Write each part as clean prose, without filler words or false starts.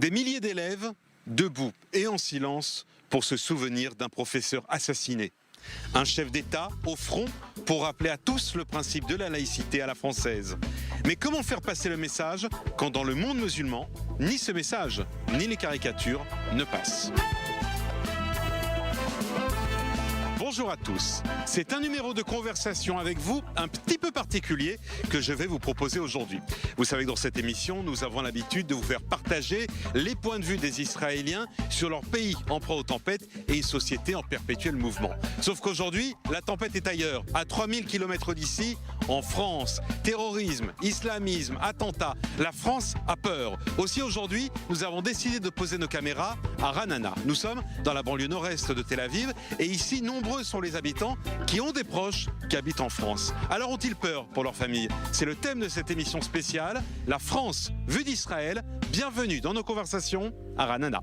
Des milliers d'élèves debout et en silence pour se souvenir d'un professeur assassiné. Un chef d'État au front pour rappeler à tous le principe de la laïcité à la française. Mais comment faire passer le message quand dans le monde musulman, ni ce message, ni les caricatures ne passent? Bonjour à tous, c'est un numéro de conversation avec vous un petit peu particulier que je vais vous proposer aujourd'hui. Vous savez que dans cette émission, nous avons l'habitude de vous faire partager les points de vue des Israéliens sur leur pays en proie aux tempêtes et une société en perpétuel mouvement. Sauf qu'aujourd'hui, la tempête est ailleurs, à 3000 km d'ici, en France. Terrorisme, islamisme, attentats, la France a peur. Aussi aujourd'hui, nous avons décidé de poser nos caméras à Ra'anana. Nous sommes dans la banlieue nord-est de Tel Aviv et ici, nombreux sont les habitants qui ont des proches qui habitent en France. Alors ont-ils peur pour leur famille? C'est le thème de cette émission spéciale, la France vue d'Israël. Bienvenue dans nos conversations à Ra'anana.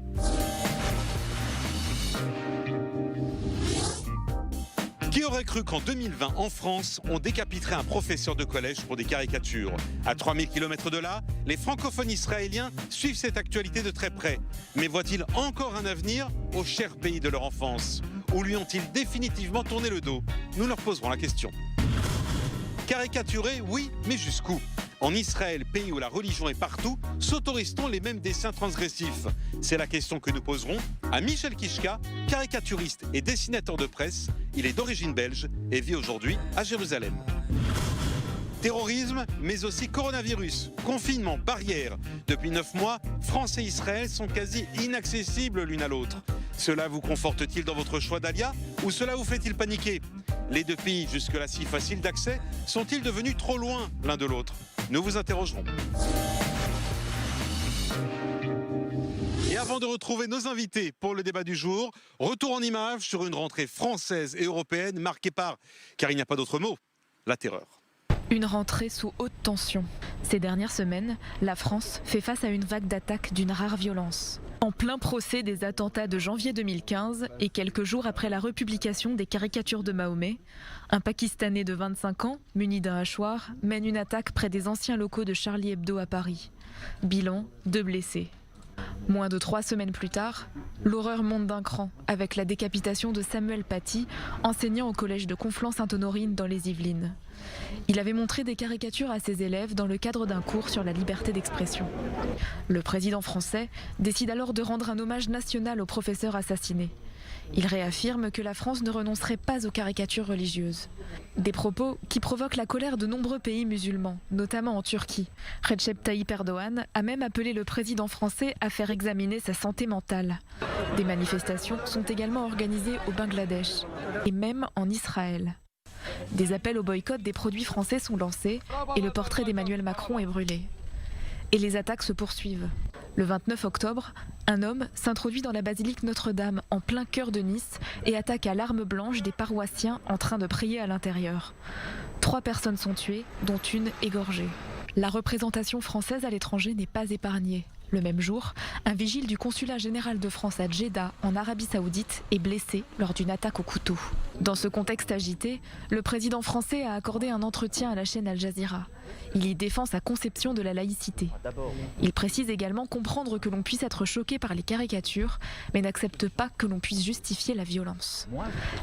Qui aurait cru qu'en 2020, en France, on décapiterait un professeur de collège pour des caricatures? À 3000 km de là, les francophones israéliens suivent cette actualité de très près. Mais voient-ils encore un avenir au cher pays de leur enfance? Ou lui ont-ils définitivement tourné le dos? Nous leur poserons la question. Caricaturer, oui, mais jusqu'où? En Israël, pays où la religion est partout, s'autorise-t-on les mêmes dessins transgressifs? C'est la question que nous poserons à Michel Kishka, caricaturiste et dessinateur de presse. Il est d'origine belge et vit aujourd'hui à Jérusalem. Terrorisme, mais aussi coronavirus, confinement, barrières. Depuis 9 mois, France et Israël sont quasi inaccessibles l'une à l'autre. Cela vous conforte-t-il dans votre choix d'Alia ou cela vous fait-il paniquer? Les deux pays, jusque-là si faciles d'accès, sont-ils devenus trop loin l'un de l'autre? Nous vous interrogerons. Et avant de retrouver nos invités pour le débat du jour, retour en images sur une rentrée française et européenne marquée par, car il n'y a pas d'autre mot, la terreur. Une rentrée sous haute tension. Ces dernières semaines, la France fait face à une vague d'attaques d'une rare violence. En plein procès des attentats de janvier 2015 et quelques jours après la republication des caricatures de Mahomet, un Pakistanais de 25 ans, muni d'un hachoir, mène une attaque près des anciens locaux de Charlie Hebdo à Paris. Bilan, 2 blessés. Moins de 3 semaines plus tard, l'horreur monte d'un cran avec la décapitation de Samuel Paty, enseignant au collège de Conflans-Sainte-Honorine dans les Yvelines. Il avait montré des caricatures à ses élèves dans le cadre d'un cours sur la liberté d'expression. Le président français décide alors de rendre un hommage national au professeur assassiné. Il réaffirme que la France ne renoncerait pas aux caricatures religieuses. Des propos qui provoquent la colère de nombreux pays musulmans, notamment en Turquie. Recep Tayyip Erdogan a même appelé le président français à faire examiner sa santé mentale. Des manifestations sont également organisées au Bangladesh et même en Israël. Des appels au boycott des produits français sont lancés et le portrait d'Emmanuel Macron est brûlé. Et les attaques se poursuivent. Le 29 octobre, un homme s'introduit dans la basilique Notre-Dame en plein cœur de Nice et attaque à l'arme blanche des paroissiens en train de prier à l'intérieur. 3 personnes sont tuées, dont une égorgée. La représentation française à l'étranger n'est pas épargnée. Le même jour, un vigile du consulat général de France à Djeddah, en Arabie Saoudite, est blessé lors d'une attaque au couteau. Dans ce contexte agité, le président français a accordé un entretien à la chaîne Al Jazeera. Il y défend sa conception de la laïcité. Il précise également comprendre que l'on puisse être choqué par les caricatures, mais n'accepte pas que l'on puisse justifier la violence.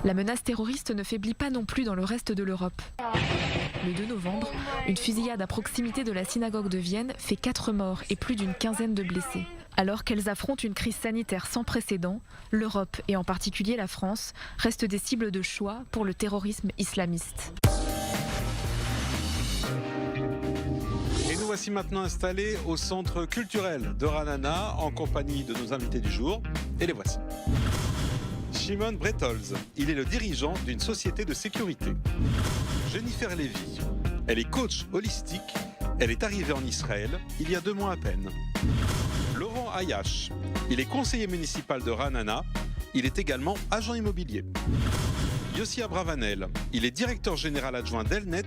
La menace terroriste ne faiblit pas non plus dans le reste de l'Europe. Le 2 novembre, une fusillade à proximité de la synagogue de Vienne fait 4 morts et plus d'une quinzaine de blessés. Alors qu'elles affrontent une crise sanitaire sans précédent, l'Europe, et en particulier la France, restent des cibles de choix pour le terrorisme islamiste. Et nous voici maintenant installés au centre culturel de Ra'anana en compagnie de nos invités du jour. Et les voici. Shimon Bretholz, il est le dirigeant d'une société de sécurité. Jennifer Levy, elle est coach holistique. Elle est arrivée en Israël il y a 2 mois à peine. Laurent Ayash, il est conseiller municipal de Ra'anana. Il est également agent immobilier. Yossi Abravanel, il est directeur général adjoint d'Elnet,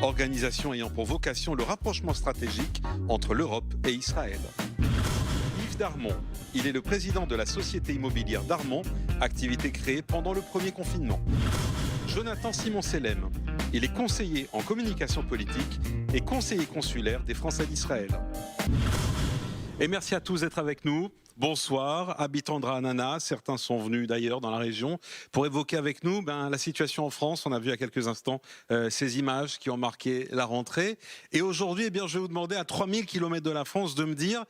organisation ayant pour vocation le rapprochement stratégique entre l'Europe et Israël. Yves Darmon, il est le président de la société immobilière Darmon, activité créée pendant le premier confinement. Jonathan Simon-Selem, il est conseiller en communication politique et conseiller consulaire des Français d'Israël. Et merci à tous d'être avec nous. Bonsoir, habitants de Ra'anana, certains sont venus d'ailleurs dans la région pour évoquer avec nous la situation en France. On a vu il y a quelques instants ces images qui ont marqué la rentrée. Et aujourd'hui, je vais vous demander à 3000 km de la France de me dire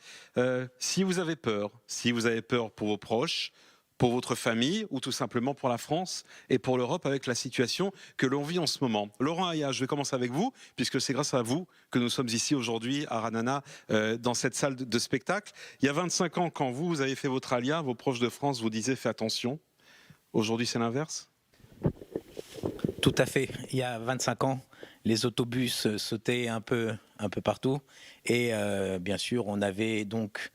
si vous avez peur pour vos proches, pour votre famille ou tout simplement pour la France et pour l'Europe avec la situation que l'on vit en ce moment. Laurent Aya, je vais commencer avec vous, puisque c'est grâce à vous que nous sommes ici aujourd'hui à Ra'anana, dans cette salle de spectacle. Il y a 25 ans, quand vous avez fait votre alia, vos proches de France vous disaient « fais attention ». Aujourd'hui, c'est l'inverse ? Tout à fait. Il y a 25 ans, les autobus sautaient un peu partout. Et bien sûr, on avait donc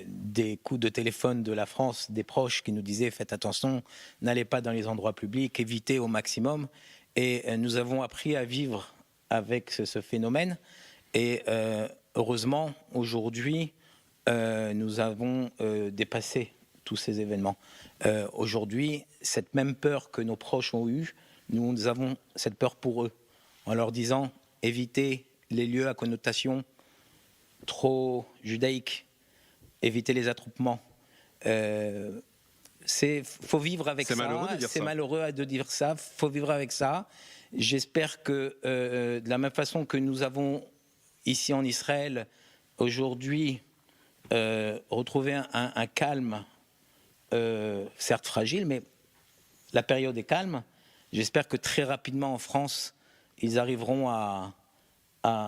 des coups de téléphone de la France, des proches qui nous disaient faites attention, n'allez pas dans les endroits publics, évitez au maximum. Et nous avons appris à vivre avec ce phénomène. Et heureusement, aujourd'hui, nous avons dépassé tous ces événements. Aujourd'hui, cette même peur que nos proches ont eue, nous avons cette peur pour eux, en leur disant évitez les lieux à connotation trop judaïque, éviter les attroupements. Faut vivre avec ça. C'est malheureux de dire ça. Faut vivre avec ça. J'espère que de la même façon que nous avons ici en Israël aujourd'hui retrouvé un calme, certes fragile, mais la période est calme. J'espère que très rapidement en France, ils arriveront à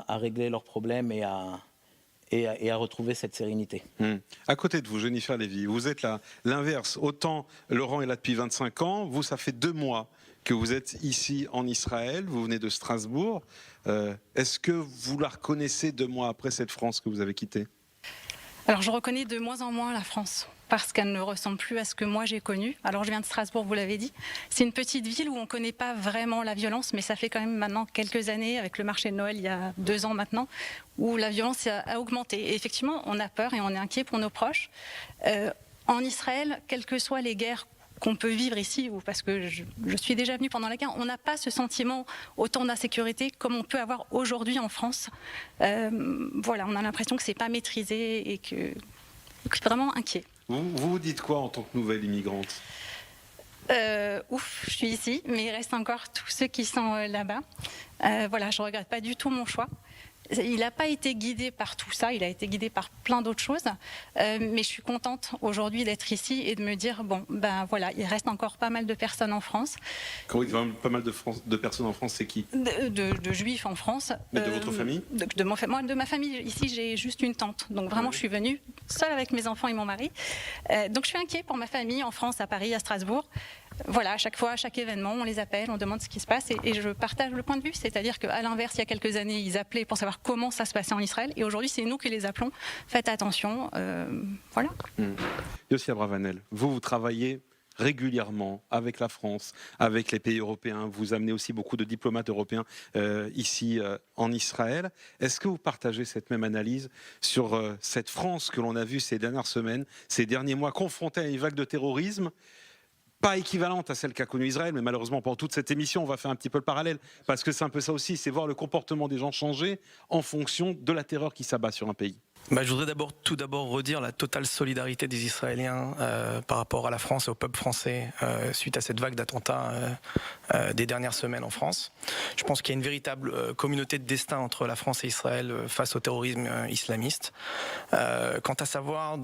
régler leurs problèmes et à retrouver cette sérénité. À côté de vous, Jennifer Lévy, vous êtes là, l'inverse. Autant Laurent est là depuis 25 ans, vous, ça fait 2 mois que vous êtes ici en Israël, vous venez de Strasbourg. Est-ce que vous la reconnaissez 2 mois après cette France que vous avez quittée ? Alors je reconnais de moins en moins la France, parce qu'elle ne ressemble plus à ce que moi j'ai connu. Alors je viens de Strasbourg, vous l'avez dit. C'est une petite ville où on ne connaît pas vraiment la violence, mais ça fait quand même maintenant quelques années, avec le marché de Noël il y a 2 ans maintenant, où la violence a augmenté. Et effectivement, on a peur et on est inquiet pour nos proches. En Israël, quelles que soient les guerres qu'on peut vivre ici, ou parce que je suis déjà venue pendant la guerre, on n'a pas ce sentiment autant d'insécurité comme on peut avoir aujourd'hui en France. Voilà, on a l'impression que c'est pas maîtrisé et que c'est vraiment inquiet. Vous dites quoi en tant que nouvelle immigrante ? Je suis ici, mais il reste encore tous ceux qui sont là-bas. Voilà, je regrette pas du tout mon choix. Il n'a pas été guidé par tout ça, il a été guidé par plein d'autres choses. Mais je suis contente aujourd'hui d'être ici et de me dire, voilà, il reste encore pas mal de personnes en France. Quand vous dites pas mal de personnes en France, c'est qui ? de juifs en France. Mais de votre famille ? De ma famille, ici j'ai juste une tante. Donc vraiment, je suis venue seule avec mes enfants et mon mari. Donc je suis inquiète pour ma famille en France, à Paris, à Strasbourg. Voilà, à chaque fois, à chaque événement, on les appelle, on demande ce qui se passe et je partage le point de vue. C'est-à-dire qu'à l'inverse, il y a quelques années, ils appelaient pour savoir comment ça se passait en Israël et aujourd'hui, c'est nous qui les appelons. Faites attention, voilà. Yossi Abravanel, vous travaillez régulièrement avec la France, avec les pays européens. Vous amenez aussi beaucoup de diplomates européens ici en Israël. Est-ce que vous partagez cette même analyse sur cette France que l'on a vue ces dernières semaines, ces derniers mois, confrontée à une vague de terrorisme pas équivalente à celle qu'a connue Israël, mais malheureusement pour toute cette émission, on va faire un petit peu le parallèle, parce que c'est un peu ça aussi, c'est voir le comportement des gens changer en fonction de la terreur qui s'abat sur un pays. Je voudrais tout d'abord redire la totale solidarité des Israéliens par rapport à la France et au peuple français suite à cette vague d'attentats des dernières semaines en France. Je pense qu'il y a une véritable communauté de destin entre la France et Israël face au terrorisme islamiste. Quant à savoir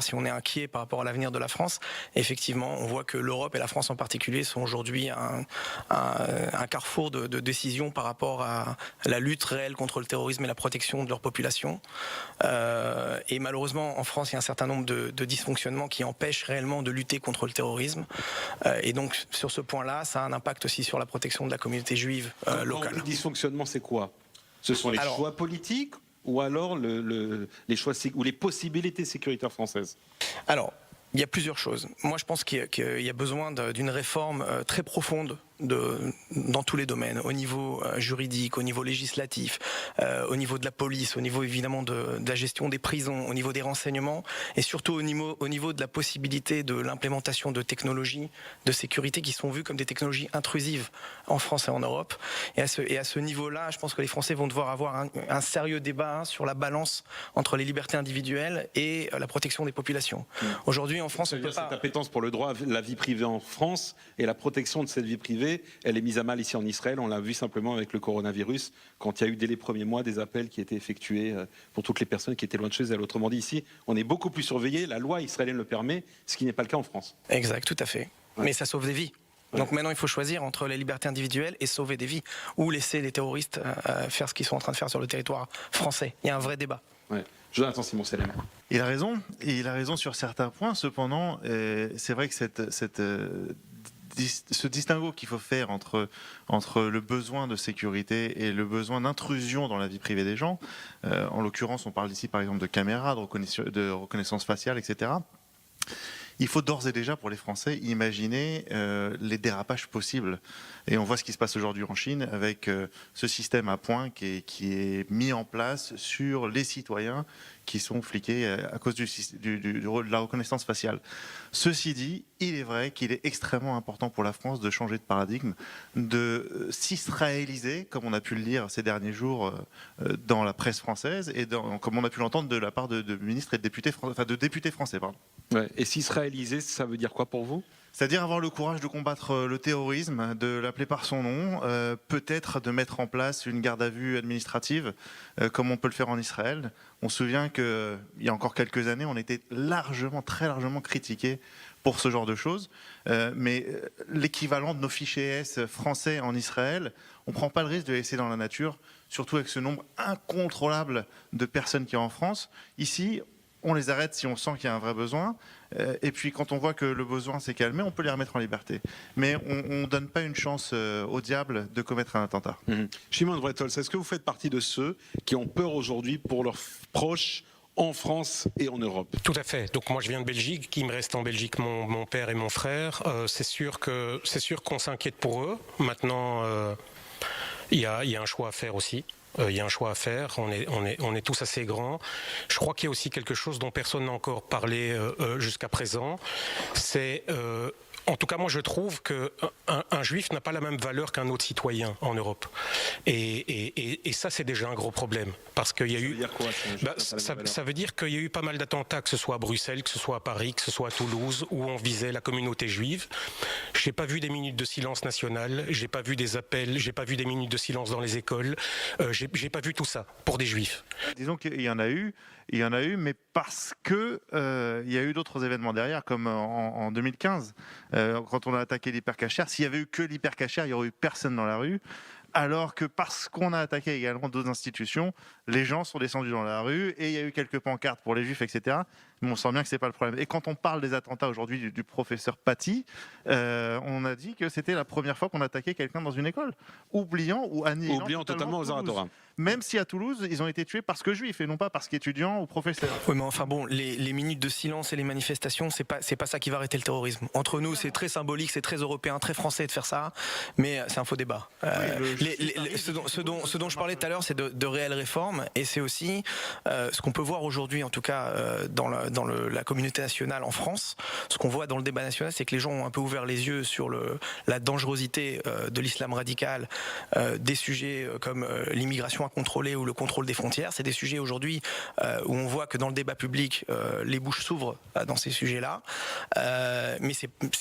si on est inquiet par rapport à l'avenir de la France, effectivement, on voit que l'Europe et la France en particulier sont aujourd'hui un carrefour de décisions par rapport à la lutte réelle contre le terrorisme et la protection de leur population. Et malheureusement, en France, il y a un certain nombre de dysfonctionnements qui empêchent réellement de lutter contre le terrorisme. Et donc, sur ce point-là, ça a un impact aussi sur la protection de la communauté juive locale. Le dysfonctionnement, c'est quoi ? Ce sont les choix politiques ou alors les choix ou les possibilités sécuritaires françaises ? Alors, il y a plusieurs choses. Moi, je pense qu'il y a besoin d'une réforme très profonde dans tous les domaines, au niveau juridique, au niveau législatif, au niveau de la police, au niveau évidemment de la gestion des prisons, au niveau des renseignements, et surtout au niveau de la possibilité de l'implémentation de technologies de sécurité qui sont vues comme des technologies intrusives en France et en Europe. Et à ce niveau-là, je pense que les Français vont devoir avoir un sérieux débat sur la balance entre les libertés individuelles et la protection des populations. Aujourd'hui, en France, on peut pas... Cette appétence pour le droit à la vie privée en France et la protection de cette vie privée, elle est mise à mal ici en Israël. On l'a vu simplement avec le coronavirus, quand il y a eu dès les premiers mois des appels qui étaient effectués pour toutes les personnes qui étaient loin de chez elles. Autrement dit, ici, on est beaucoup plus surveillé. La loi israélienne le permet, ce qui n'est pas le cas en France. Exact, tout à fait. Ouais. Mais ça sauve des vies. Donc maintenant, il faut choisir entre les libertés individuelles et sauver des vies, ou laisser les terroristes faire ce qu'ils sont en train de faire sur le territoire français. Il y a un vrai débat. Ouais. Jonathan Simon-Selem. Il a raison, et il a raison sur certains points. Cependant, c'est vrai que ce distinguo qu'il faut faire entre le besoin de sécurité et le besoin d'intrusion dans la vie privée des gens, en l'occurrence, on parle ici par exemple de caméras, de reconnaissance faciale, etc. Il faut d'ores et déjà, pour les Français, imaginer les dérapages possibles. Et on voit ce qui se passe aujourd'hui en Chine avec ce système à points qui est mis en place sur les citoyens qui sont fliqués à cause de la reconnaissance faciale. Ceci dit, il est vrai qu'il est extrêmement important pour la France de changer de paradigme, de s'israéliser, comme on a pu le lire ces derniers jours dans la presse française et comme on a pu l'entendre de la part de ministres et de députés français. Pardon. Ouais. Et s'israéliser, ça veut dire quoi pour vous ? C'est-à-dire avoir le courage de combattre le terrorisme, de l'appeler par son nom, peut-être de mettre en place une garde à vue administrative, comme on peut le faire en Israël. On se souvient qu'il y a encore quelques années, on était très largement critiqués pour ce genre de choses. Mais l'équivalent de nos fichiers S français en Israël, on ne prend pas le risque de les laisser dans la nature, surtout avec ce nombre incontrôlable de personnes qu'il y a en France. Ici, on les arrête si on sent qu'il y a un vrai besoin. Et puis quand on voit que le besoin s'est calmé, on peut les remettre en liberté. Mais on ne donne pas une chance au diable de commettre un attentat. Shimon Brettels, est-ce que vous faites partie de ceux qui ont peur aujourd'hui pour leurs proches en France et en Europe? Tout à fait. Donc moi je viens de Belgique, il me reste en Belgique mon père et mon frère. C'est sûr qu'on s'inquiète pour eux. Maintenant, il y a un choix à faire aussi. Il y a un choix à faire, on est tous assez grands. Je crois qu'il y a aussi quelque chose dont personne n'a encore parlé jusqu'à présent. C'est, en tout cas moi je trouve qu'un juif n'a pas la même valeur qu'un autre citoyen en Europe. Et ça c'est déjà un gros problème. Parce qu'il y a eu... Ça veut dire qu'il y a eu pas mal d'attentats, que ce soit à Bruxelles, que ce soit à Paris, que ce soit à Toulouse, où on visait la communauté juive. J'ai pas vu des minutes de silence national, j'ai pas vu des appels, j'ai pas vu des minutes de silence dans les écoles, j'ai pas vu tout ça pour des juifs. Disons qu'il y en a eu, mais parce que il y a eu d'autres événements derrière, comme en 2015, quand on a attaqué l'hypercachère. S'il y avait eu que l'hypercachère, il y aurait eu personne dans la rue. Alors que parce qu'on a attaqué également d'autres institutions, les gens sont descendus dans la rue et il y a eu quelques pancartes pour les juifs, etc. Mais on sent bien que c'est pas le problème. Et quand on parle des attentats aujourd'hui du professeur Paty, on a dit que c'était la première fois qu'on attaquait quelqu'un dans une école, oubliant totalement aux Oratora. Même si à Toulouse, ils ont été tués parce que juifs et non pas parce qu'étudiants ou professeurs. Oui, mais enfin bon, les minutes de silence et les manifestations, c'est pas ça qui va arrêter le terrorisme. Entre nous, c'est très symbolique, c'est très européen, très français de faire ça, mais c'est un faux débat. Ce dont je parlais tout à l'heure, c'est de réelles réformes, et c'est aussi ce qu'on peut voir aujourd'hui, en tout cas dans la communauté nationale en France. Ce qu'on voit dans le débat national, c'est que les gens ont un peu ouvert les yeux sur la dangerosité de l'islam radical, des sujets comme l'immigration incontrôlée ou le contrôle des frontières. C'est des sujets aujourd'hui où on voit que dans le débat public, les bouches s'ouvrent dans ces sujets-là, mais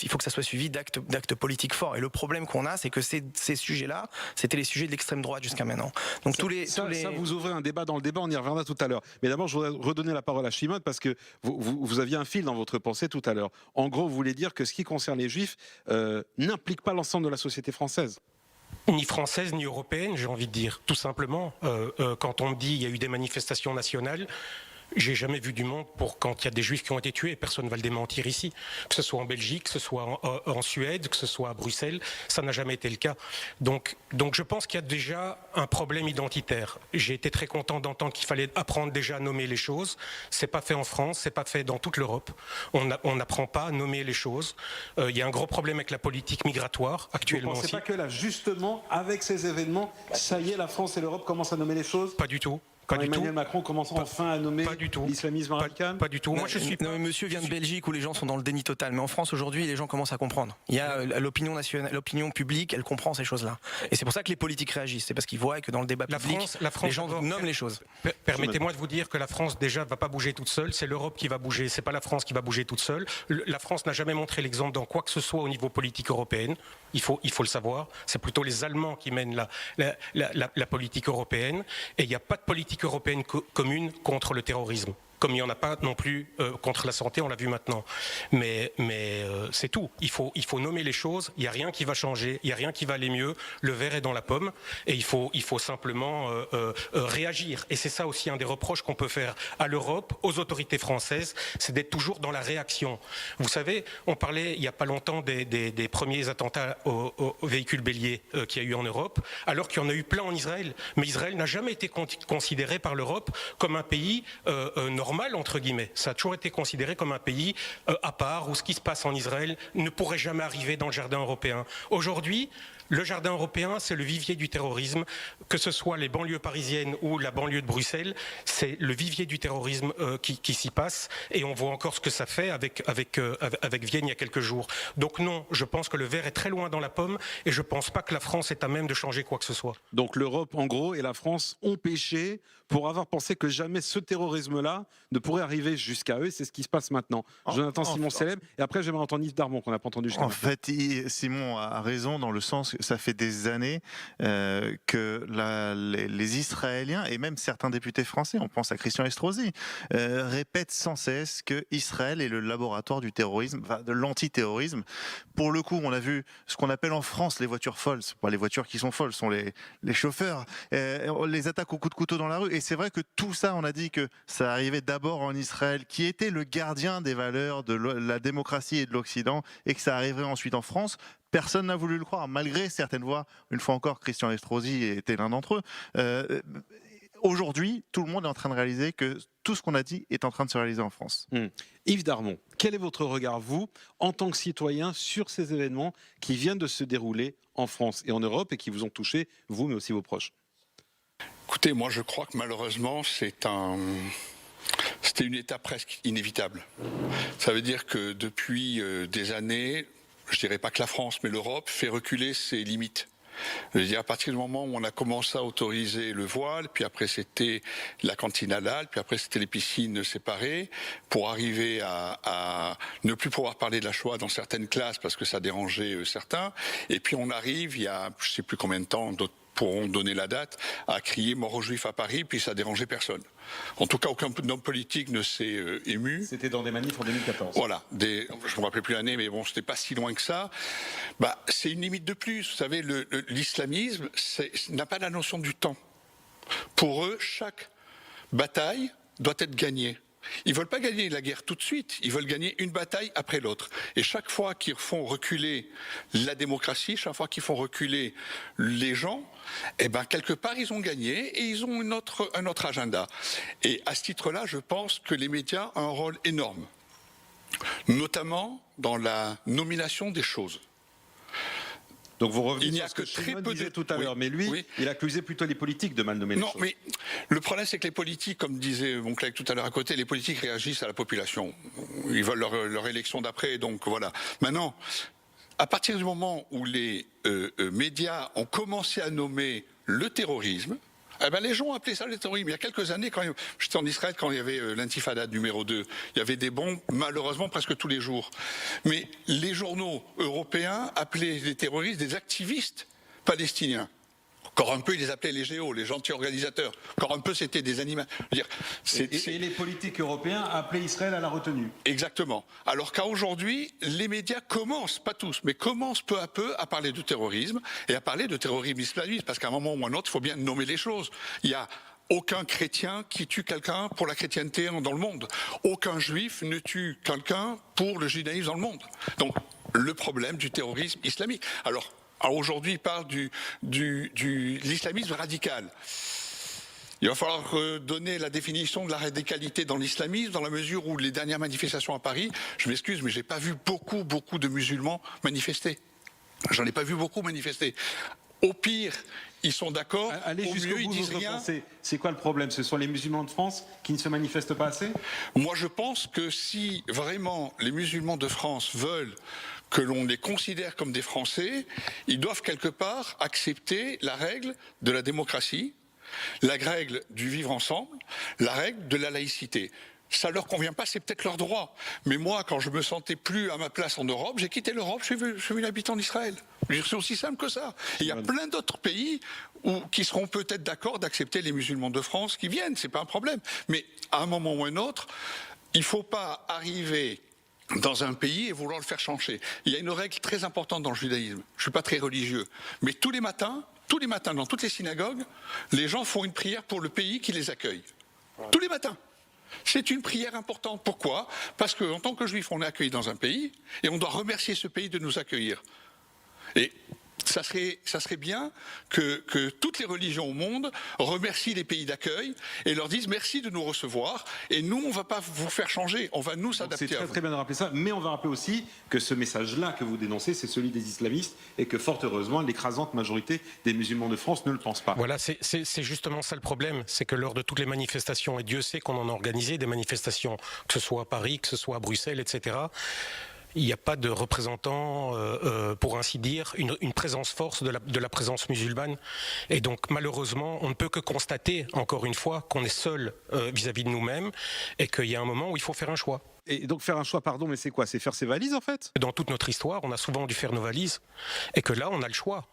il faut que ça soit suivi d'actes politiques forts. Et le problème qu'on a, c'est que ces sujets-là, c'était les sujets de l'extrême droite jusqu'à maintenant. Donc ça, vous ouvrez un débat dans le débat, on y reviendra tout à l'heure. Mais d'abord, je voudrais redonner la parole à Shimon parce que vous aviez un fil dans votre pensée tout à l'heure. En gros, vous voulez dire que ce qui concerne les Juifs n'implique pas l'ensemble de la société française. Ni française, ni européenne, j'ai envie de dire. Tout simplement, quand on me dit qu'il y a eu des manifestations nationales, J'ai jamais vu du monde pour quand il y a des juifs qui ont été tués, personne ne va le démentir ici. Que ce soit en Belgique, que ce soit en Suède, que ce soit à Bruxelles, ça n'a jamais été le cas. Donc je pense qu'il y a déjà un problème identitaire. J'ai été très content d'entendre qu'il fallait apprendre déjà à nommer les choses. C'est pas fait en France, c'est pas fait dans toute l'Europe. On n'apprend pas à nommer les choses. Il y a un gros problème avec la politique migratoire actuellement Vous ne pensez aussi. pas que là, justement, avec ces événements, ça y est, la France et l'Europe commencent à nommer les choses? Pas du tout. Quand Emmanuel Macron commence enfin à nommer l'islamisme radical? Pas du tout. Moi, je suis. Non, mais monsieur vient de Belgique où les gens sont dans le déni total. Mais en France, aujourd'hui, les gens commencent à comprendre. Il y a l'opinion nationale, l'opinion publique, elle comprend ces choses-là. Et c'est pour ça que les politiques réagissent. C'est parce qu'ils voient que dans le débat public, les gens nomment les choses. Permettez-moi de vous dire que la France, déjà, ne va pas bouger toute seule. C'est l'Europe qui va bouger. C'est pas la France qui va bouger toute seule. La France n'a jamais montré l'exemple dans quoi que ce soit au niveau politique européen. Il faut le savoir. C'est plutôt les Allemands qui mènent la politique européenne. Et il n'y a pas de politique européenne commune contre le terrorisme. Comme il n'y en a pas non plus contre la santé, on l'a vu maintenant. Mais c'est tout. Il faut nommer les choses. Il n'y a rien qui va changer. Il n'y a rien qui va aller mieux. Le verre est dans la pomme. Et il faut simplement réagir. Et c'est ça aussi un des reproches qu'on peut faire à l'Europe, aux autorités françaises, c'est d'être toujours dans la réaction. Vous savez, on parlait il n'y a pas longtemps des premiers attentats aux véhicules béliers qu'il y a eu en Europe, alors qu'il y en a eu plein en Israël. Mais Israël n'a jamais été considéré par l'Europe comme un pays normal, entre guillemets. Ça a toujours été considéré comme un pays à part, où ce qui se passe en Israël ne pourrait jamais arriver dans le jardin européen. Aujourd'hui, le jardin européen, c'est le vivier du terrorisme, que ce soit les banlieues parisiennes ou la banlieue de Bruxelles, c'est le vivier du terrorisme qui s'y passe, et on voit encore ce que ça fait avec Vienne il y a quelques jours. Donc non, je pense que le verre est très loin dans la pomme, et je ne pense pas que la France est à même de changer quoi que ce soit. Donc l'Europe, en gros, et la France ont péché pour avoir pensé que jamais ce terrorisme-là ne pourrait arriver jusqu'à eux, et c'est ce qui se passe maintenant. Jonathan Simon célèbre, et après j'aimerais entendre Yves Darmon, qu'on n'a pas entendu jusqu'à maintenant. En fait, Simon a raison dans le sens que ça fait des années que les Israéliens, et même certains députés français, on pense à Christian Estrosi, répètent sans cesse que Israël est le laboratoire du terrorisme, enfin, de l'antiterrorisme. Pour le coup, on a vu ce qu'on appelle en France les voitures folles. Ce sont pas les voitures qui sont folles, ce sont les chauffeurs. Les attaques au coup de couteau dans la rue. Et c'est vrai que tout ça, on a dit que ça arrivait d'abord en Israël, qui était le gardien des valeurs de la démocratie et de l'Occident, et que ça arriverait ensuite en France. Personne n'a voulu le croire, malgré certaines voix. Une fois encore, Christian Estrosi était l'un d'entre eux. Aujourd'hui, tout le monde est en train de réaliser que tout ce qu'on a dit est en train de se réaliser en France. Yves Darmon, quel est votre regard, vous, en tant que citoyen, sur ces événements qui viennent de se dérouler en France et en Europe et qui vous ont touché, vous, mais aussi vos proches? Écoutez, moi je crois que malheureusement c'était une étape presque inévitable. Ça veut dire que depuis des années, je dirais pas que la France, mais l'Europe fait reculer ses limites. Je veux dire, à partir du moment où on a commencé à autoriser le voile, puis après c'était la cantine halal, puis après c'était les piscines séparées, pour arriver à ne plus pouvoir parler de la Shoah dans certaines classes parce que ça dérangeait certains, et puis on arrive, il y a je sais plus combien de temps, d'autres pourront donner la date, à crier mort aux Juifs à Paris, puis ça dérangeait personne. En tout cas, aucun homme politique ne s'est ému. C'était dans des manifs en 2014. Voilà, je ne me rappelle plus l'année, mais bon, c'était pas si loin que ça. C'est une limite de plus. Vous savez, l'islamisme n'a pas la notion du temps. Pour eux, chaque bataille doit être gagnée. Ils ne veulent pas gagner la guerre tout de suite, ils veulent gagner une bataille après l'autre. Et chaque fois qu'ils font reculer la démocratie, chaque fois qu'ils font reculer les gens, quelque part ils ont gagné et ils ont un autre agenda. Et à ce titre-là, je pense que les médias ont un rôle énorme, notamment dans la nomination des choses. Donc vous revenez sur ce que Shimon disait tout à l'heure, mais lui, il accusait plutôt les politiques de mal nommer les choses. Non, mais le problème c'est que les politiques, comme disait mon collègue tout à l'heure à côté, les politiques réagissent à la population. Ils veulent leur élection d'après, donc voilà. Maintenant, à partir du moment où les médias ont commencé à nommer le terrorisme, les gens ont appelé ça le terrorisme. Il y a quelques années, quand j'étais en Israël, quand il y avait l'intifada numéro 2, il y avait des bombes, malheureusement, presque tous les jours. Mais les journaux européens appelaient les terroristes des activistes palestiniens. Encore un peu, ils les appelaient les géos, les gentils organisateurs. Encore un peu, c'était des animaux. Et les politiques européens appelaient Israël à la retenue. Exactement. Alors qu'aujourd'hui, les médias commencent, pas tous, mais commencent peu à peu à parler de terrorisme et à parler de terrorisme islamiste. Parce qu'à un moment ou à un autre, il faut bien nommer les choses. Il y a aucun chrétien qui tue quelqu'un pour la chrétienté dans le monde. Aucun juif ne tue quelqu'un pour le judaïsme dans le monde. Donc, le problème du terrorisme islamique. Alors aujourd'hui, il parle de l'islamisme radical. Il va falloir donner la définition de la radicalité dans l'islamisme, dans la mesure où les dernières manifestations à Paris, je m'excuse, mais j'ai pas vu beaucoup de musulmans manifester. J'en ai pas vu beaucoup manifester. Au pire, ils sont d'accord. Allez au jusqu'au mieux, bout, ils disent rien. C'est quoi le problème? Ce sont les musulmans de France qui ne se manifestent pas assez? Moi, je pense que si vraiment les musulmans de France veulent que l'on les considère comme des Français, ils doivent quelque part accepter la règle de la démocratie, la règle du vivre ensemble, la règle de la laïcité. Ça leur convient pas, c'est peut-être leur droit. Mais moi, quand je me sentais plus à ma place en Europe, j'ai quitté l'Europe, je suis venu habitant d'Israël. C'est aussi simple que ça. Et il y a plein d'autres pays qui seront peut-être d'accord d'accepter les musulmans de France qui viennent, c'est pas un problème. Mais à un moment ou un autre, il faut pas arriver dans un pays et vouloir le faire changer. Il y a une règle très importante dans le judaïsme. Je suis pas très religieux, mais tous les matins, dans toutes les synagogues, les gens font une prière pour le pays qui les accueille. Tous les matins. C'est une prière importante. Pourquoi? Parce qu'en tant que juif, on est accueilli dans un pays et on doit remercier ce pays de nous accueillir. Et ça serait bien que toutes les religions au monde remercient les pays d'accueil et leur disent merci de nous recevoir. Et nous, on ne va pas vous faire changer, on va nous s'adapter. C'est très bien de rappeler ça, mais on va rappeler aussi que ce message-là que vous dénoncez, c'est celui des islamistes et que fort heureusement, l'écrasante majorité des musulmans de France ne le pense pas. Voilà, c'est justement ça le problème, c'est que lors de toutes les manifestations, et Dieu sait qu'on en a organisé des manifestations, que ce soit à Paris, que ce soit à Bruxelles, etc., il n'y a pas de représentant, pour ainsi dire, une présence force de la présence musulmane. Et donc, malheureusement, on ne peut que constater, encore une fois, qu'on est seul vis-à-vis de nous-mêmes et qu'il y a un moment où il faut faire un choix. Et donc faire un choix, pardon, mais c'est quoi? C'est faire ses valises, en fait? Dans toute notre histoire, on a souvent dû faire nos valises et que là, on a le choix.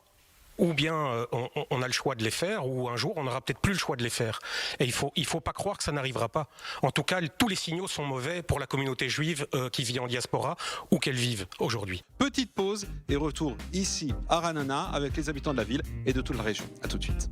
Ou bien on a le choix de les faire, ou un jour on n'aura peut-être plus le choix de les faire. Et il faut pas croire que ça n'arrivera pas. En tout cas, tous les signaux sont mauvais pour la communauté juive qui vit en diaspora, ou qu'elle vive aujourd'hui. Petite pause et retour ici à Ranana avec les habitants de la ville et de toute la région. À tout de suite.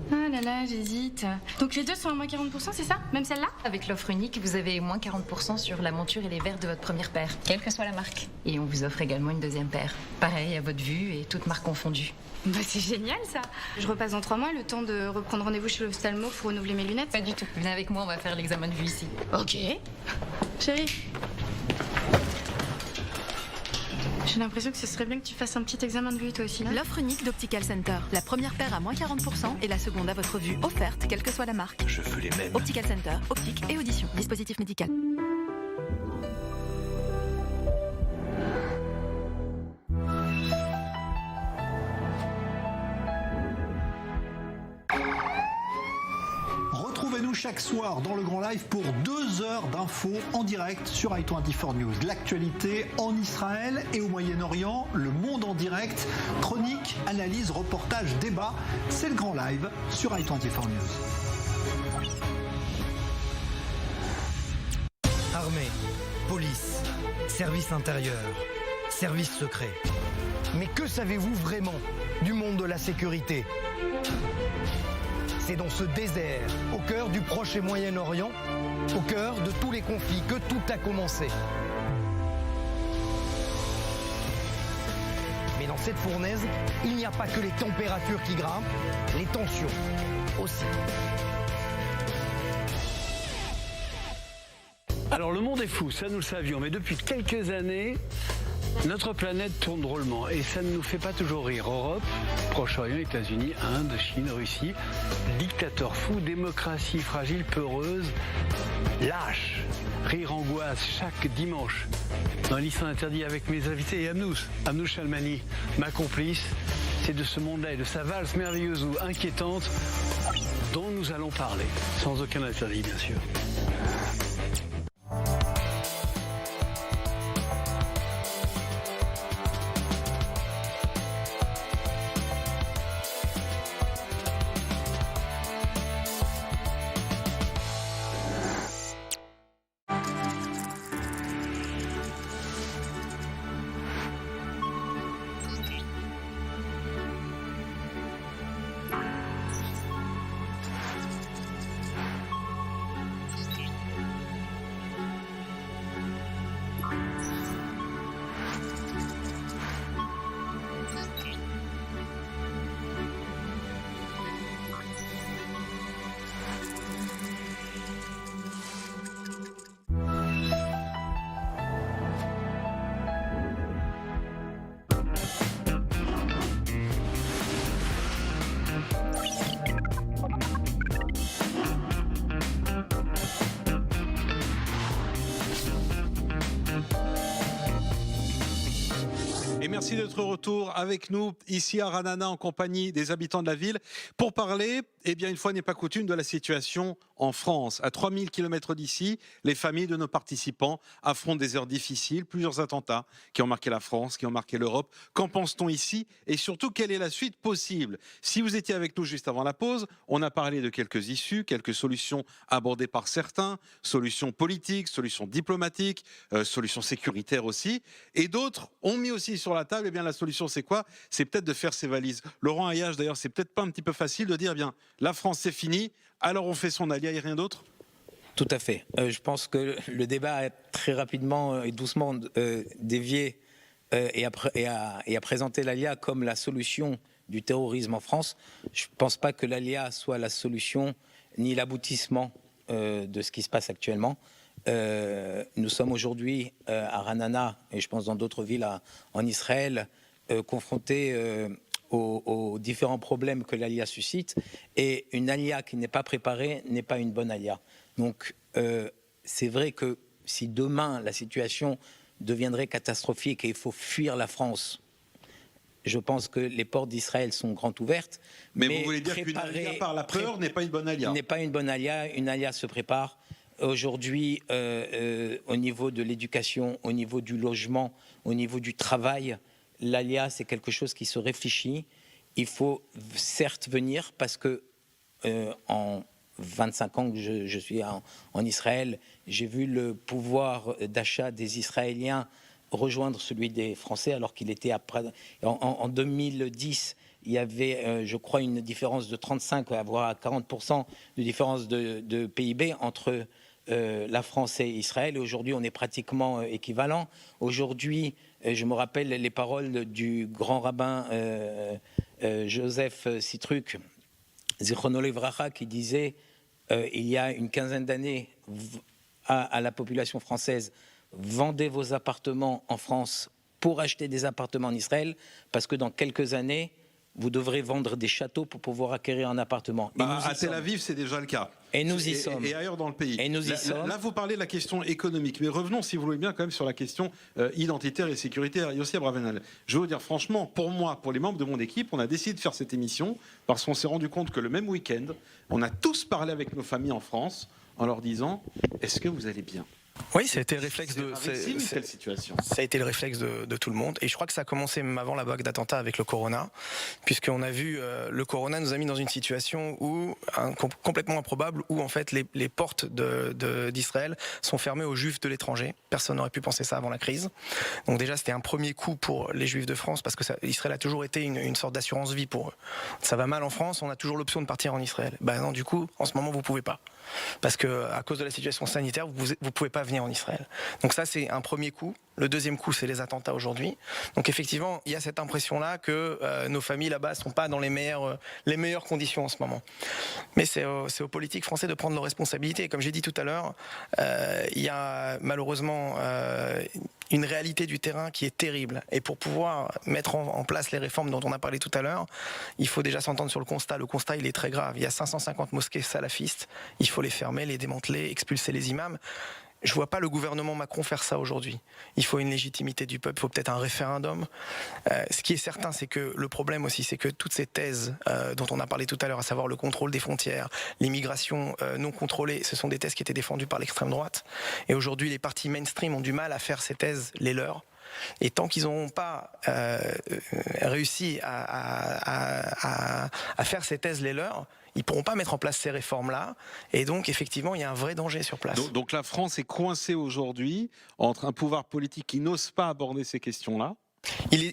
Ah là là, j'hésite. Donc les deux sont à moins 40%, c'est ça? Même celle-là? Avec l'offre unique, vous avez moins 40% sur la monture et les verres de votre première paire, quelle que soit la marque. Et on vous offre également une deuxième paire. Pareil, à votre vue et toutes marques confondues. Bah c'est génial ça. Je repasse dans 3 mois, le temps de reprendre rendez-vous chez l'ophtalmo pour renouveler mes lunettes. Pas du tout. Venez avec moi, on va faire l'examen de vue ici. Ok. Chérie. J'ai l'impression que ce serait bien que tu fasses un petit examen de vue toi aussi là. L'offre unique d'Optical Center. La première paire à moins 40% et la seconde à votre vue, offerte, quelle que soit la marque. Je veux les mêmes. Optical Center, optique et audition. Dispositif médical. Retrouvez-nous chaque soir dans le Grand Live pour 2 heures d'infos en direct sur i24 News. L'actualité en Israël et au Moyen-Orient, le monde en direct, chronique, analyse, reportage, débat. C'est le Grand Live sur i24 News. Armée, police, service intérieur, service secret. Mais que savez-vous vraiment du monde de la sécurité ? C'est dans ce désert, au cœur du Proche et Moyen-Orient, au cœur de tous les conflits, que tout a commencé. Mais dans cette fournaise, il n'y a pas que les températures qui grimpent, les tensions aussi. Alors le monde est fou, ça nous le savions, mais depuis quelques années, notre planète tourne drôlement et ça ne nous fait pas toujours rire. Europe, Proche-Orient, États-Unis, Inde, Chine, Russie, dictateurs fous, démocratie fragile, peureuse, lâche, rire, angoisse chaque dimanche. Dans l'Islam interdit avec mes invités et Amnous Chalmani, ma complice, c'est de ce monde-là et de sa valse merveilleuse ou inquiétante dont nous allons parler, sans aucun interdit bien sûr. Et merci d'être au retour avec nous ici à Ranana en compagnie des habitants de la ville pour parler, eh bien une fois n'est pas coutume, de la situation en France. À 3000 km d'ici, les familles de nos participants affrontent des heures difficiles, plusieurs attentats qui ont marqué la France, qui ont marqué l'Europe. Qu'en pense-t-on ici et surtout quelle est la suite possible? Si vous étiez avec nous juste avant la pause, on a parlé de quelques issues, quelques solutions abordées par certains, solutions politiques, solutions diplomatiques, solutions sécuritaires aussi, et d'autres ont mis aussi sur la table, eh bien la solution c'est quoi? C'est peut-être de faire ses valises. Laurent Ayache d'ailleurs, c'est peut-être pas un petit peu facile de dire, eh bien la France c'est fini, alors on fait son allié et rien d'autre? Tout à fait. Je pense que le débat a très rapidement et doucement dévié et a présenté l'ALIA comme la solution du terrorisme en France. Je ne pense pas que l'ALIA soit la solution ni l'aboutissement de ce qui se passe actuellement. Nous sommes aujourd'hui à Ranana et je pense dans d'autres villes en Israël confrontés aux différents problèmes que l'ALIA suscite, et une ALIA qui n'est pas préparée n'est pas une bonne ALIA. Donc c'est vrai que si demain la situation deviendrait catastrophique et il faut fuir la France, je pense que les portes d'Israël sont grandes ouvertes. Mais vous voulez dire qu'une ALIA par la peur n'est pas une bonne ALIA? N'est pas une bonne ALIA. Une ALIA se prépare. Aujourd'hui, au niveau de l'éducation, au niveau du logement, au niveau du travail, l'ALIA, c'est quelque chose qui se réfléchit. Il faut certes venir parce que en 25 ans que je suis en Israël, j'ai vu le pouvoir d'achat des Israéliens rejoindre celui des Français alors qu'il était après. En 2010, il y avait, je crois, une différence de 35 voire 40% de différence de PIB entre la France et Israël. Et aujourd'hui, on est pratiquement équivalent. Aujourd'hui, je me rappelle les paroles du grand rabbin Joseph Sitruk, Zichrono Livracha, qui disait il y a une quinzaine d'années à la population française: vendez vos appartements en France pour acheter des appartements en Israël, parce que dans quelques années, vous devrez vendre des châteaux pour pouvoir acquérir un appartement. À Tel Aviv, c'est déjà le cas. Et nous y sommes. Et ailleurs dans le pays. Et nous y sommes. Là, vous parlez de la question économique. Mais revenons, si vous voulez bien, quand même sur la question identitaire et sécuritaire. Yossi Abravanel, je veux vous dire franchement, pour moi, pour les membres de mon équipe, on a décidé de faire cette émission parce qu'on s'est rendu compte que le même week-end, on a tous parlé avec nos familles en France en leur disant: est-ce que vous allez bien? Oui, ça a été le réflexe de quelle situation. Ça a été le réflexe de tout le monde, et je crois que ça a commencé même avant la vague d'attentats avec le Corona, puisqu'on a vu le Corona nous a mis dans une situation où complètement improbable, où en fait les portes d'Israël sont fermées aux Juifs de l'étranger. Personne n'aurait pu penser ça avant la crise. Donc déjà c'était un premier coup pour les Juifs de France, parce que Israël a toujours été une sorte d'assurance vie pour eux. Ça va mal en France, on a toujours l'option de partir en Israël. Ben non, du coup en ce moment vous pouvez pas, parce que à cause de la situation sanitaire vous pouvez pas venir en Israël. Donc ça c'est un premier coup. Le deuxième coup, c'est les attentats aujourd'hui. Donc effectivement, il y a cette impression-là que nos familles là-bas sont pas dans les meilleures conditions en ce moment. Mais c'est aux politiques français de prendre leurs responsabilités. Comme j'ai dit tout à l'heure, il y a malheureusement une réalité du terrain qui est terrible. Et pour pouvoir mettre en place les réformes dont on a parlé tout à l'heure, il faut déjà s'entendre sur le constat. Le constat, il est très grave. Il y a 550 mosquées salafistes. Il faut les fermer, les démanteler, expulser les imams. Je ne vois pas le gouvernement Macron faire ça aujourd'hui. Il faut une légitimité du peuple, il faut peut-être un référendum. Ce qui est certain, c'est que le problème aussi, c'est que toutes ces thèses dont on a parlé tout à l'heure, à savoir le contrôle des frontières, l'immigration non contrôlée, ce sont des thèses qui étaient défendues par l'extrême droite. Et aujourd'hui, les partis mainstream ont du mal à faire ces thèses les leurs. Et tant qu'ils n'auront pas réussi à faire ces thèses les leurs, ils ne pourront pas mettre en place ces réformes-là. Et donc, effectivement, il y a un vrai danger sur place. Donc la France est coincée aujourd'hui entre un pouvoir politique qui n'ose pas aborder ces questions-là,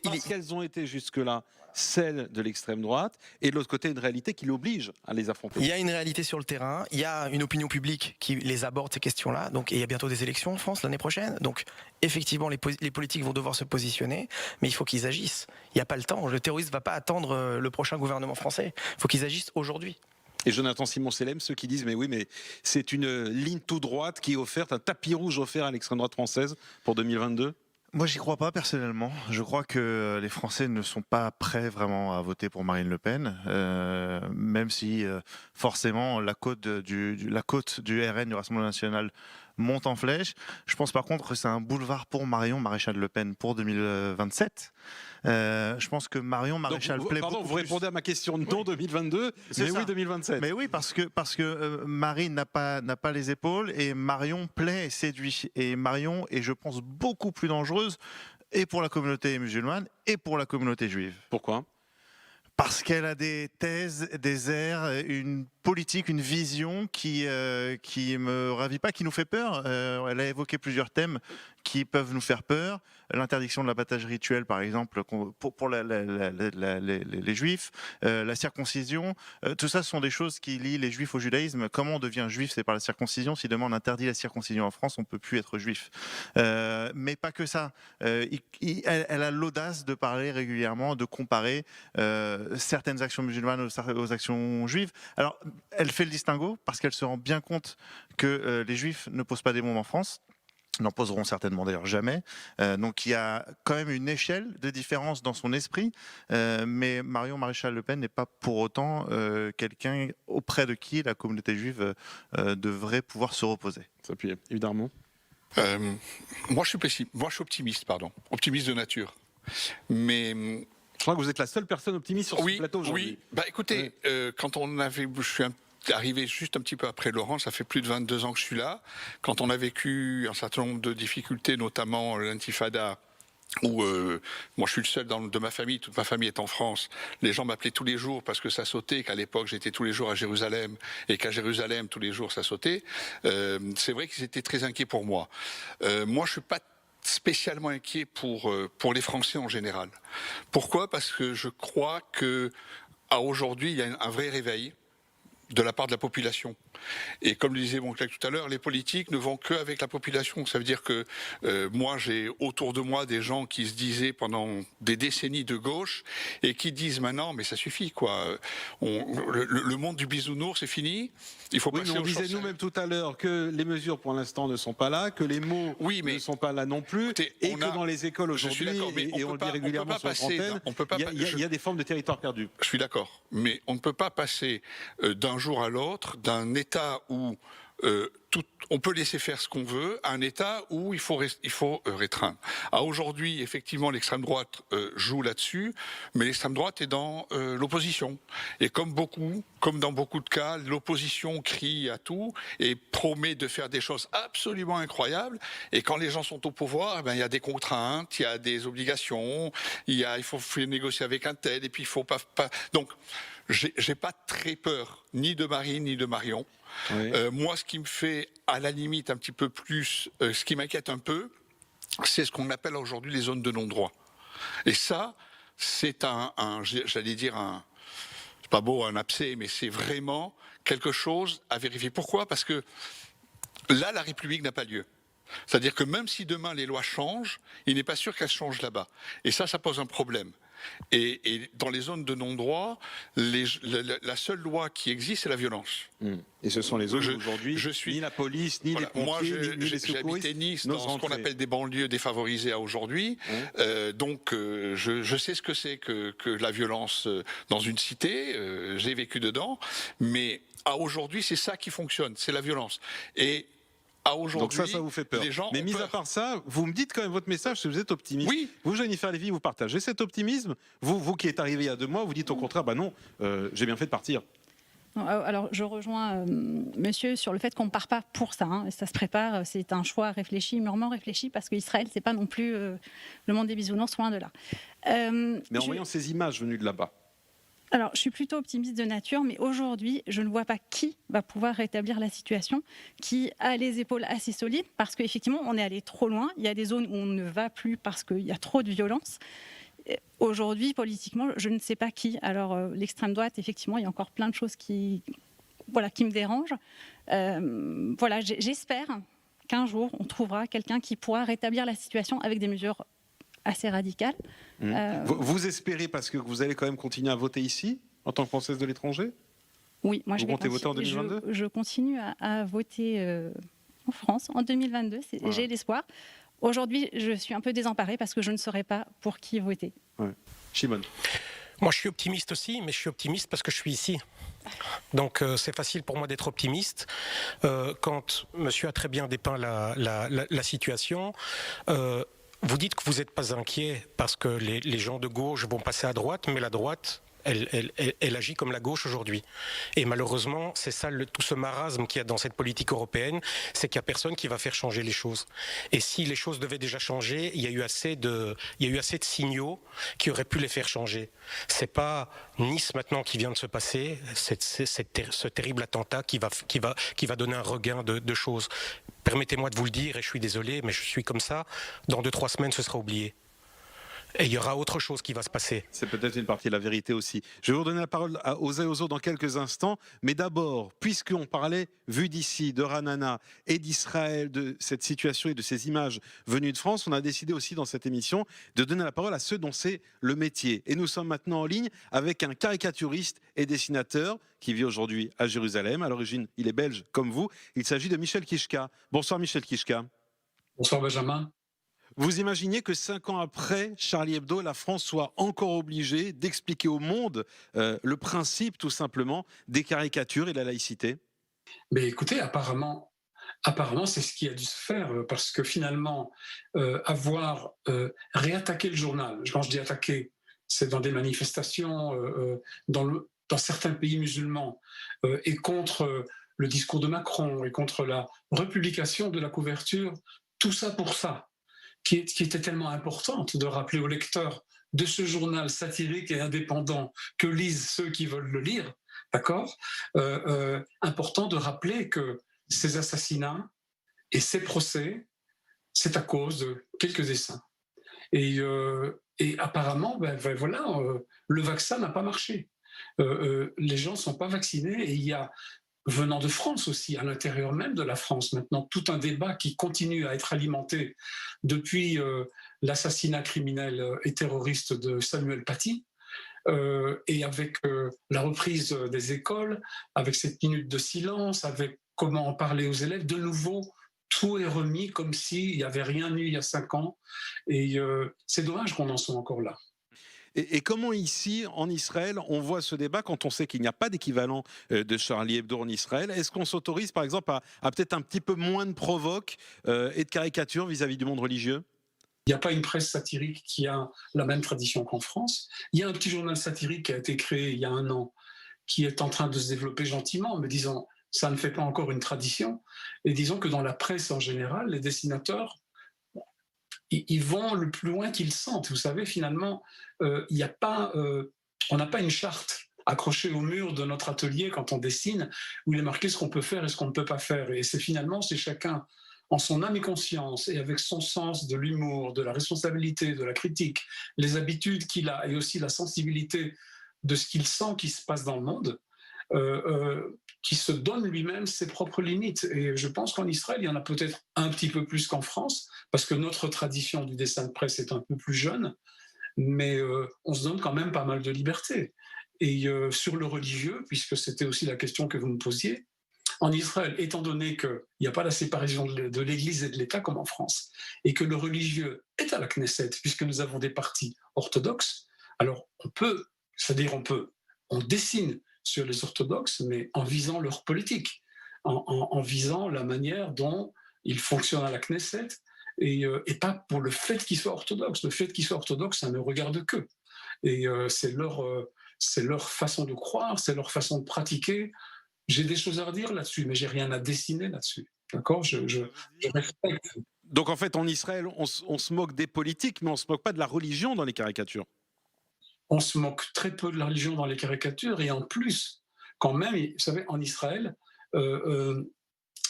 parce qu'elles ont été jusque-là celles de l'extrême droite, et de l'autre côté, une réalité qui l'oblige à les affronter. Il y a une réalité sur le terrain, il y a une opinion publique qui les aborde, ces questions-là. Donc, et il y a bientôt des élections en France l'année prochaine. Donc, effectivement, les politiques vont devoir se positionner, mais il faut qu'ils agissent. Il n'y a pas le temps. Le terrorisme ne va pas attendre le prochain gouvernement français. Il faut qu'ils agissent aujourd'hui. Et Jonathan Simon-Selem, ceux qui disent mais oui, mais c'est une ligne tout droite qui est offerte, un tapis rouge offert à l'extrême droite française pour 2022. Moi, j'y crois pas personnellement. Je crois que les Français ne sont pas prêts vraiment à voter pour Marine Le Pen, même si forcément la cote du RN, du Rassemblement national, monte en flèche. Je pense par contre que c'est un boulevard pour Marion Maréchal Le Pen pour 2027. Je pense que Marion Maréchal plaît beaucoup vous plus. répondez à ma question non 2022, mais oui 2027. Mais oui, parce que Marine n'a pas les épaules et Marion plaît et séduit. Et Marion est, je pense, beaucoup plus dangereuse et pour la communauté musulmane et pour la communauté juive. Pourquoi ? Parce qu'elle a des thèses, des airs, une politique, une vision qui me ravit pas, qui nous fait peur. Elle a évoqué plusieurs thèmes qui peuvent nous faire peur. L'interdiction de l'abattage rituel, par exemple, pour les juifs, la circoncision. Tout ça, ce sont des choses qui lient les juifs au judaïsme. Comment on devient juif? C'est par la circoncision. Si demain on interdit la circoncision en France, on ne peut plus être juif. Mais pas que ça. Elle a l'audace de parler régulièrement, de comparer certaines actions musulmanes aux actions juives. Alors, elle fait le distinguo parce qu'elle se rend bien compte que les juifs ne posent pas des bombes en France. N'en poseront certainement d'ailleurs jamais. Donc il y a quand même une échelle de différence dans son esprit, mais Marion Maréchal Le Pen n'est pas pour autant quelqu'un auprès de qui la communauté juive devrait pouvoir se reposer. S'appuyer, évidemment. Moi je suis optimiste, optimiste de nature. Mais je crois que vous êtes la seule personne optimiste sur ce plateau aujourd'hui. Oui, écoutez, quand je suis arrivé juste un petit peu après Laurent, ça fait plus de 22 ans que je suis là. Quand on a vécu un certain nombre de difficultés, notamment l'intifada, où moi je suis le seul de ma famille, toute ma famille est en France. Les gens m'appelaient tous les jours parce que ça sautait, qu'à l'époque j'étais tous les jours à Jérusalem, et qu'à Jérusalem tous les jours ça sautait. C'est vrai qu'ils étaient très inquiets pour moi. Moi je suis pas spécialement inquiet pour les Français en général. Pourquoi ? Parce que je crois que aujourd'hui il y a un vrai réveil de la part de la population. Et comme le disait mon collègue tout à l'heure, les politiques ne vont qu'avec la population. Ça veut dire que moi, j'ai autour de moi des gens qui se disaient pendant des décennies de gauche et qui disent maintenant, mais ça suffit, quoi. Le monde du bisounours, c'est fini. Il faut passer mais on disait nous-mêmes tout à l'heure que les mesures pour l'instant ne sont pas là, que les mots ne sont pas là non plus, et que dans les écoles aujourd'hui, et on le dit régulièrement sur l'antenne, il y a des formes de territoire perdu. Je suis d'accord, mais on ne peut pas passer d'un jour à l'autre d'un État où on peut laisser faire ce qu'on veut, à un État où il faut restreindre. Aujourd'hui, effectivement, l'extrême droite joue là-dessus, mais l'extrême droite est dans l'opposition. Et comme dans beaucoup de cas, l'opposition crie à tout et promet de faire des choses absolument incroyables. Et quand les gens sont au pouvoir, il y a des contraintes, il y a des obligations, il faut négocier avec un tel, et puis il faut pas... Donc, j'ai pas très peur, ni de Marine, ni de Marion. Oui. Moi, ce qui me fait, à la limite, un petit peu plus, ce qui m'inquiète un peu, c'est ce qu'on appelle aujourd'hui les zones de non-droit. Et ça, c'est j'allais dire c'est pas beau, un abcès, mais c'est vraiment quelque chose à vérifier. Pourquoi ? Parce que là, la République n'a pas lieu. C'est-à-dire que même si demain les lois changent, il n'est pas sûr qu'elles changent là-bas. Et ça pose un problème. Et dans les zones de non-droit, la seule loi qui existe, c'est la violence. Et ce sont les zones où aujourd'hui, ni la police, ni les pompiers, moi, ni les secouristes. J'habitais Nice, dans ce qu'on appelle des banlieues défavorisées à aujourd'hui. Donc, je sais ce que c'est que la violence dans une cité. J'ai vécu dedans. Mais à aujourd'hui, c'est ça qui fonctionne, c'est la violence. Et donc ça vous fait peur. Mais mis à part ça, vous me dites quand même votre message, si vous êtes optimiste. Oui. Vous, Jennifer Lévy, vous partagez cet optimisme. Vous qui êtes arrivé il y a 2 mois, vous dites au contraire, non, j'ai bien fait de partir. Alors, je rejoins monsieur sur le fait qu'on ne part pas pour ça. Ça se prépare, c'est un choix réfléchi, mûrement réfléchi, parce qu'Israël, c'est pas non plus le monde des bisounours, loin de là. Mais en voyant ces images venues de là-bas. Alors, je suis plutôt optimiste de nature, mais aujourd'hui, je ne vois pas qui va pouvoir rétablir la situation, qui a les épaules assez solides, parce qu'effectivement, on est allé trop loin. Il y a des zones où on ne va plus parce qu'il y a trop de violence. Aujourd'hui, politiquement, je ne sais pas qui. Alors, l'extrême droite, effectivement, il y a encore plein de choses qui me dérangent. J'espère qu'un jour, on trouvera quelqu'un qui pourra rétablir la situation avec des mesures assez radicales. Vous espérez, parce que vous allez quand même continuer à voter ici, en tant que Française de l'étranger ? Oui, moi je vais voter en 2022 ? je continue à voter en France en 2022, j'ai l'espoir. Aujourd'hui, je suis un peu désemparée parce que je ne saurais pas pour qui voter. Shimon. Moi, je suis optimiste aussi, mais je suis optimiste parce que je suis ici. Donc, c'est facile pour moi d'être optimiste. Quand monsieur a très bien dépeint la situation, vous dites que vous n'êtes pas inquiet parce que les gens de gauche vont passer à droite, mais la droite, elle agit comme la gauche aujourd'hui. Et malheureusement, c'est ça tout ce marasme qu'il y a dans cette politique européenne, c'est qu'il n'y a personne qui va faire changer les choses. Et si les choses devaient déjà changer, il y a eu assez de signaux qui auraient pu les faire changer. C'est pas Nice maintenant qui vient de se passer, ce terrible attentat qui va donner un regain de choses. Permettez-moi de vous le dire, et je suis désolé, mais je suis comme ça, dans 2-3 semaines, ce sera oublié. Et il y aura autre chose qui va se passer. C'est peut-être une partie de la vérité aussi. Je vais vous redonner la parole aux uns et aux autres dans quelques instants. Mais d'abord, puisqu'on parlait, vu d'ici, de Ra'anana et d'Israël, de cette situation et de ces images venues de France, on a décidé aussi dans cette émission de donner la parole à ceux dont c'est le métier. Et nous sommes maintenant en ligne avec un caricaturiste et dessinateur qui vit aujourd'hui à Jérusalem. À l'origine, il est belge comme vous. Il s'agit de Michel Kishka. Bonsoir Michel Kishka. Bonsoir Benjamin. Vous imaginez que 5 ans après Charlie Hebdo, la France soit encore obligée d'expliquer au monde le principe, tout simplement, des caricatures et de la laïcité? Mais écoutez, apparemment, c'est ce qui a dû se faire, parce que finalement, avoir réattaqué le journal, quand je dis attaquer, c'est dans des manifestations, dans certains pays musulmans, et contre le discours de Macron, et contre la republication de la couverture, tout ça pour ça. Qui était tellement importante de rappeler aux lecteurs de ce journal satirique et indépendant que lisent ceux qui veulent le lire, d'accord, important de rappeler que ces assassinats et ces procès, c'est à cause de quelques dessins. Et apparemment, voilà, le vaccin n'a pas marché. Les gens ne sont pas vaccinés et il y a, venant de France aussi, à l'intérieur même de la France, maintenant, tout un débat qui continue à être alimenté depuis l'assassinat criminel et terroriste de Samuel Paty, et avec la reprise des écoles, avec cette minute de silence, avec comment en parler aux élèves, de nouveau, tout est remis comme s'il n'y avait rien eu il y a 5 ans, et c'est dommage qu'on en soit encore là. Et comment ici, en Israël, on voit ce débat quand on sait qu'il n'y a pas d'équivalent de Charlie Hebdo en Israël? Est-ce qu'on s'autorise, par exemple, à peut-être un petit peu moins de provoque et de caricature vis-à-vis du monde religieux? Il n'y a pas une presse satirique qui a la même tradition qu'en France. Il y a un petit journal satirique qui a été créé il y a 1 an, qui est en train de se développer gentiment, mais disons, ça ne fait pas encore une tradition. Et disons que dans la presse en général, les dessinateurs, ils vont le plus loin qu'ils sentent. Vous savez, finalement, on n'a pas une charte accrochée au mur de notre atelier quand on dessine, où il est marqué ce qu'on peut faire et ce qu'on ne peut pas faire. Et c'est chacun, en son âme et conscience, et avec son sens de l'humour, de la responsabilité, de la critique, les habitudes qu'il a, et aussi la sensibilité de ce qu'il sent qui se passe dans le monde, qui se donne lui-même ses propres limites. Et je pense qu'en Israël, il y en a peut-être un petit peu plus qu'en France, parce que notre tradition du dessin de presse est un peu plus jeune, mais on se donne quand même pas mal de liberté. Et sur le religieux, puisque c'était aussi la question que vous me posiez, en Israël, étant donné qu'il n'y a pas la séparation de l'Église et de l'État comme en France, et que le religieux est à la Knesset, puisque nous avons des partis orthodoxes, alors on dessine sur les orthodoxes, mais en visant leur politique, en visant la manière dont ils fonctionnent à la Knesset, et pas pour le fait qu'ils soient orthodoxes. Le fait qu'ils soient orthodoxes, ça ne regarde qu'eux. Et c'est leur façon de croire, c'est leur façon de pratiquer. J'ai des choses à redire là-dessus, mais j'ai rien à dessiner là-dessus. D'accord, je respecte. Donc en fait, en Israël, on se moque des politiques, mais on ne se moque pas de la religion dans les caricatures. On se moque très peu de la religion dans les caricatures, et en plus, quand même, vous savez, en Israël, il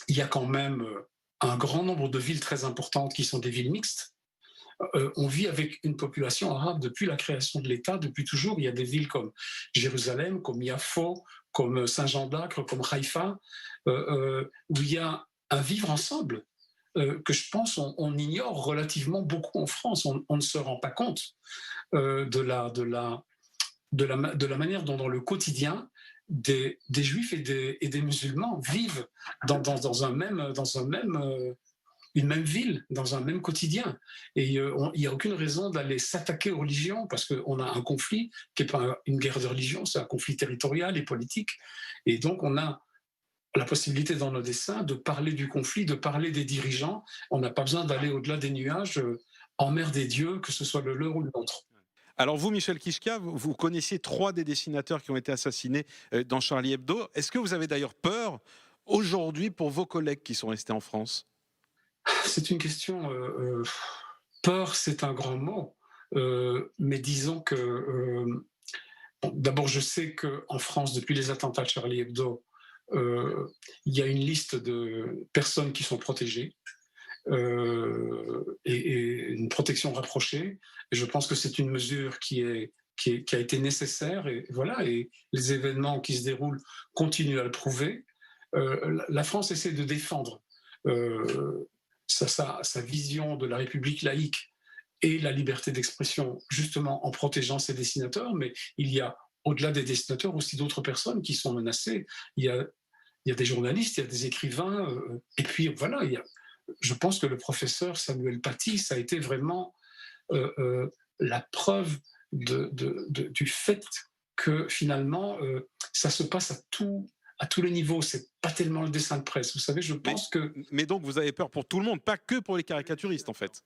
y a quand même un grand nombre de villes très importantes qui sont des villes mixtes. On vit avec une population arabe depuis la création de l'État, depuis toujours. Il y a des villes comme Jérusalem, comme Yafo, comme Saint-Jean-d'Acre, comme Haïfa, où il y a un vivre ensemble que je pense on ignore relativement beaucoup en France. On ne se rend pas compte de la manière dont dans le quotidien des juifs et des musulmans vivent dans un même une même ville, dans un même quotidien. Et il n'y a aucune raison d'aller s'attaquer aux religions, parce qu'on a un conflit qui n'est pas une guerre de religion, c'est un conflit territorial et politique. Et donc on a la possibilité dans nos dessins de parler du conflit, de parler des dirigeants. On n'a pas besoin d'aller au-delà des nuages, en mer des dieux, que ce soit le leur ou le nôtre. Alors vous, Michel Kichka, vous connaissiez 3 des dessinateurs qui ont été assassinés dans Charlie Hebdo. Est-ce que vous avez d'ailleurs peur aujourd'hui pour vos collègues qui sont restés en France? C'est une question... peur, c'est un grand mot. Mais disons que... d'abord, je sais qu'en France, depuis les attentats de Charlie Hebdo, il y a une liste de personnes qui sont protégées et une protection rapprochée. Et je pense que c'est une mesure qui a été nécessaire. Et voilà, et les événements qui se déroulent continuent à le prouver. La France essaie de défendre sa vision de la République laïque et la liberté d'expression, justement en protégeant ses dessinateurs, mais il y a, au-delà des dessinateurs, aussi d'autres personnes qui sont menacées. Il y a des journalistes, il y a des écrivains, et puis voilà, je pense que le professeur Samuel Paty, ça a été vraiment la preuve du fait que finalement, ça se passe à tous les niveaux. C'est pas tellement le dessin de presse. Vous savez, je pense que... Mais donc vous avez peur pour tout le monde, pas que pour les caricaturistes en fait.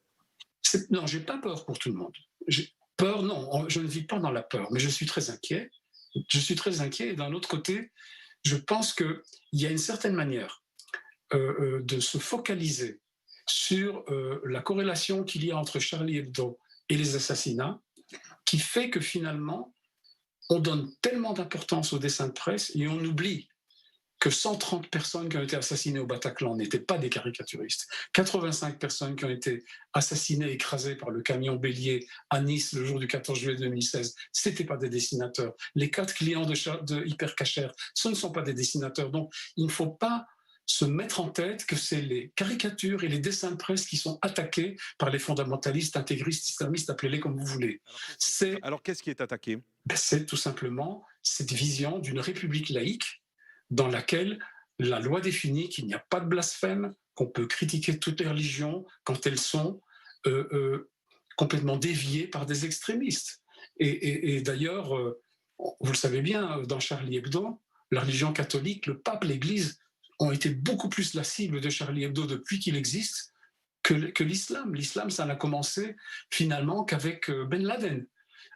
Non, j'ai pas peur pour tout le monde. Peur, non, je ne vis pas dans la peur, mais je suis très inquiet. Je suis très inquiet, et d'un autre côté, je pense qu'il y a une certaine manière de se focaliser sur la corrélation qu'il y a entre Charlie Hebdo et les assassinats, qui fait que finalement, on donne tellement d'importance au dessin de presse et on oublie que 130 personnes qui ont été assassinées au Bataclan n'étaient pas des caricaturistes. 85 personnes qui ont été assassinées, écrasées par le camion bélier à Nice le jour du 14 juillet 2016, ce n'étaient pas des dessinateurs. Les 4 clients de Hypercacher, ce ne sont pas des dessinateurs. Donc, il ne faut pas se mettre en tête que c'est les caricatures et les dessins de presse qui sont attaqués par les fondamentalistes, intégristes, islamistes, appelez-les comme vous voulez. Alors qu'est-ce qui est attaqué? C'est tout simplement cette vision d'une république laïque dans laquelle la loi définit qu'il n'y a pas de blasphème, qu'on peut critiquer toutes les religions quand elles sont complètement déviées par des extrémistes. Et d'ailleurs, vous le savez bien, dans Charlie Hebdo, la religion catholique, le pape, l'Église ont été beaucoup plus la cible de Charlie Hebdo depuis qu'il existe que l'islam. L'islam, ça n'a commencé finalement qu'avec Ben Laden.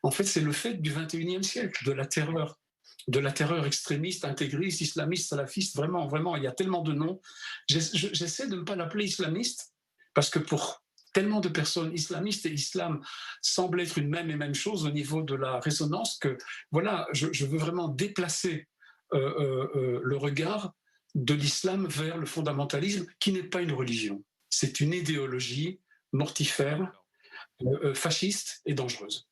En fait, c'est le fait du 21e siècle, de la terreur extrémiste, intégriste, islamiste, salafiste. Vraiment, vraiment, il y a tellement de noms. J'essaie de ne pas l'appeler islamiste, parce que pour tellement de personnes, islamistes et islam semblent être une même chose au niveau de la résonance, que voilà, je veux vraiment déplacer le regard de l'islam vers le fondamentalisme, qui n'est pas une religion. C'est une idéologie mortifère, fasciste et dangereuse.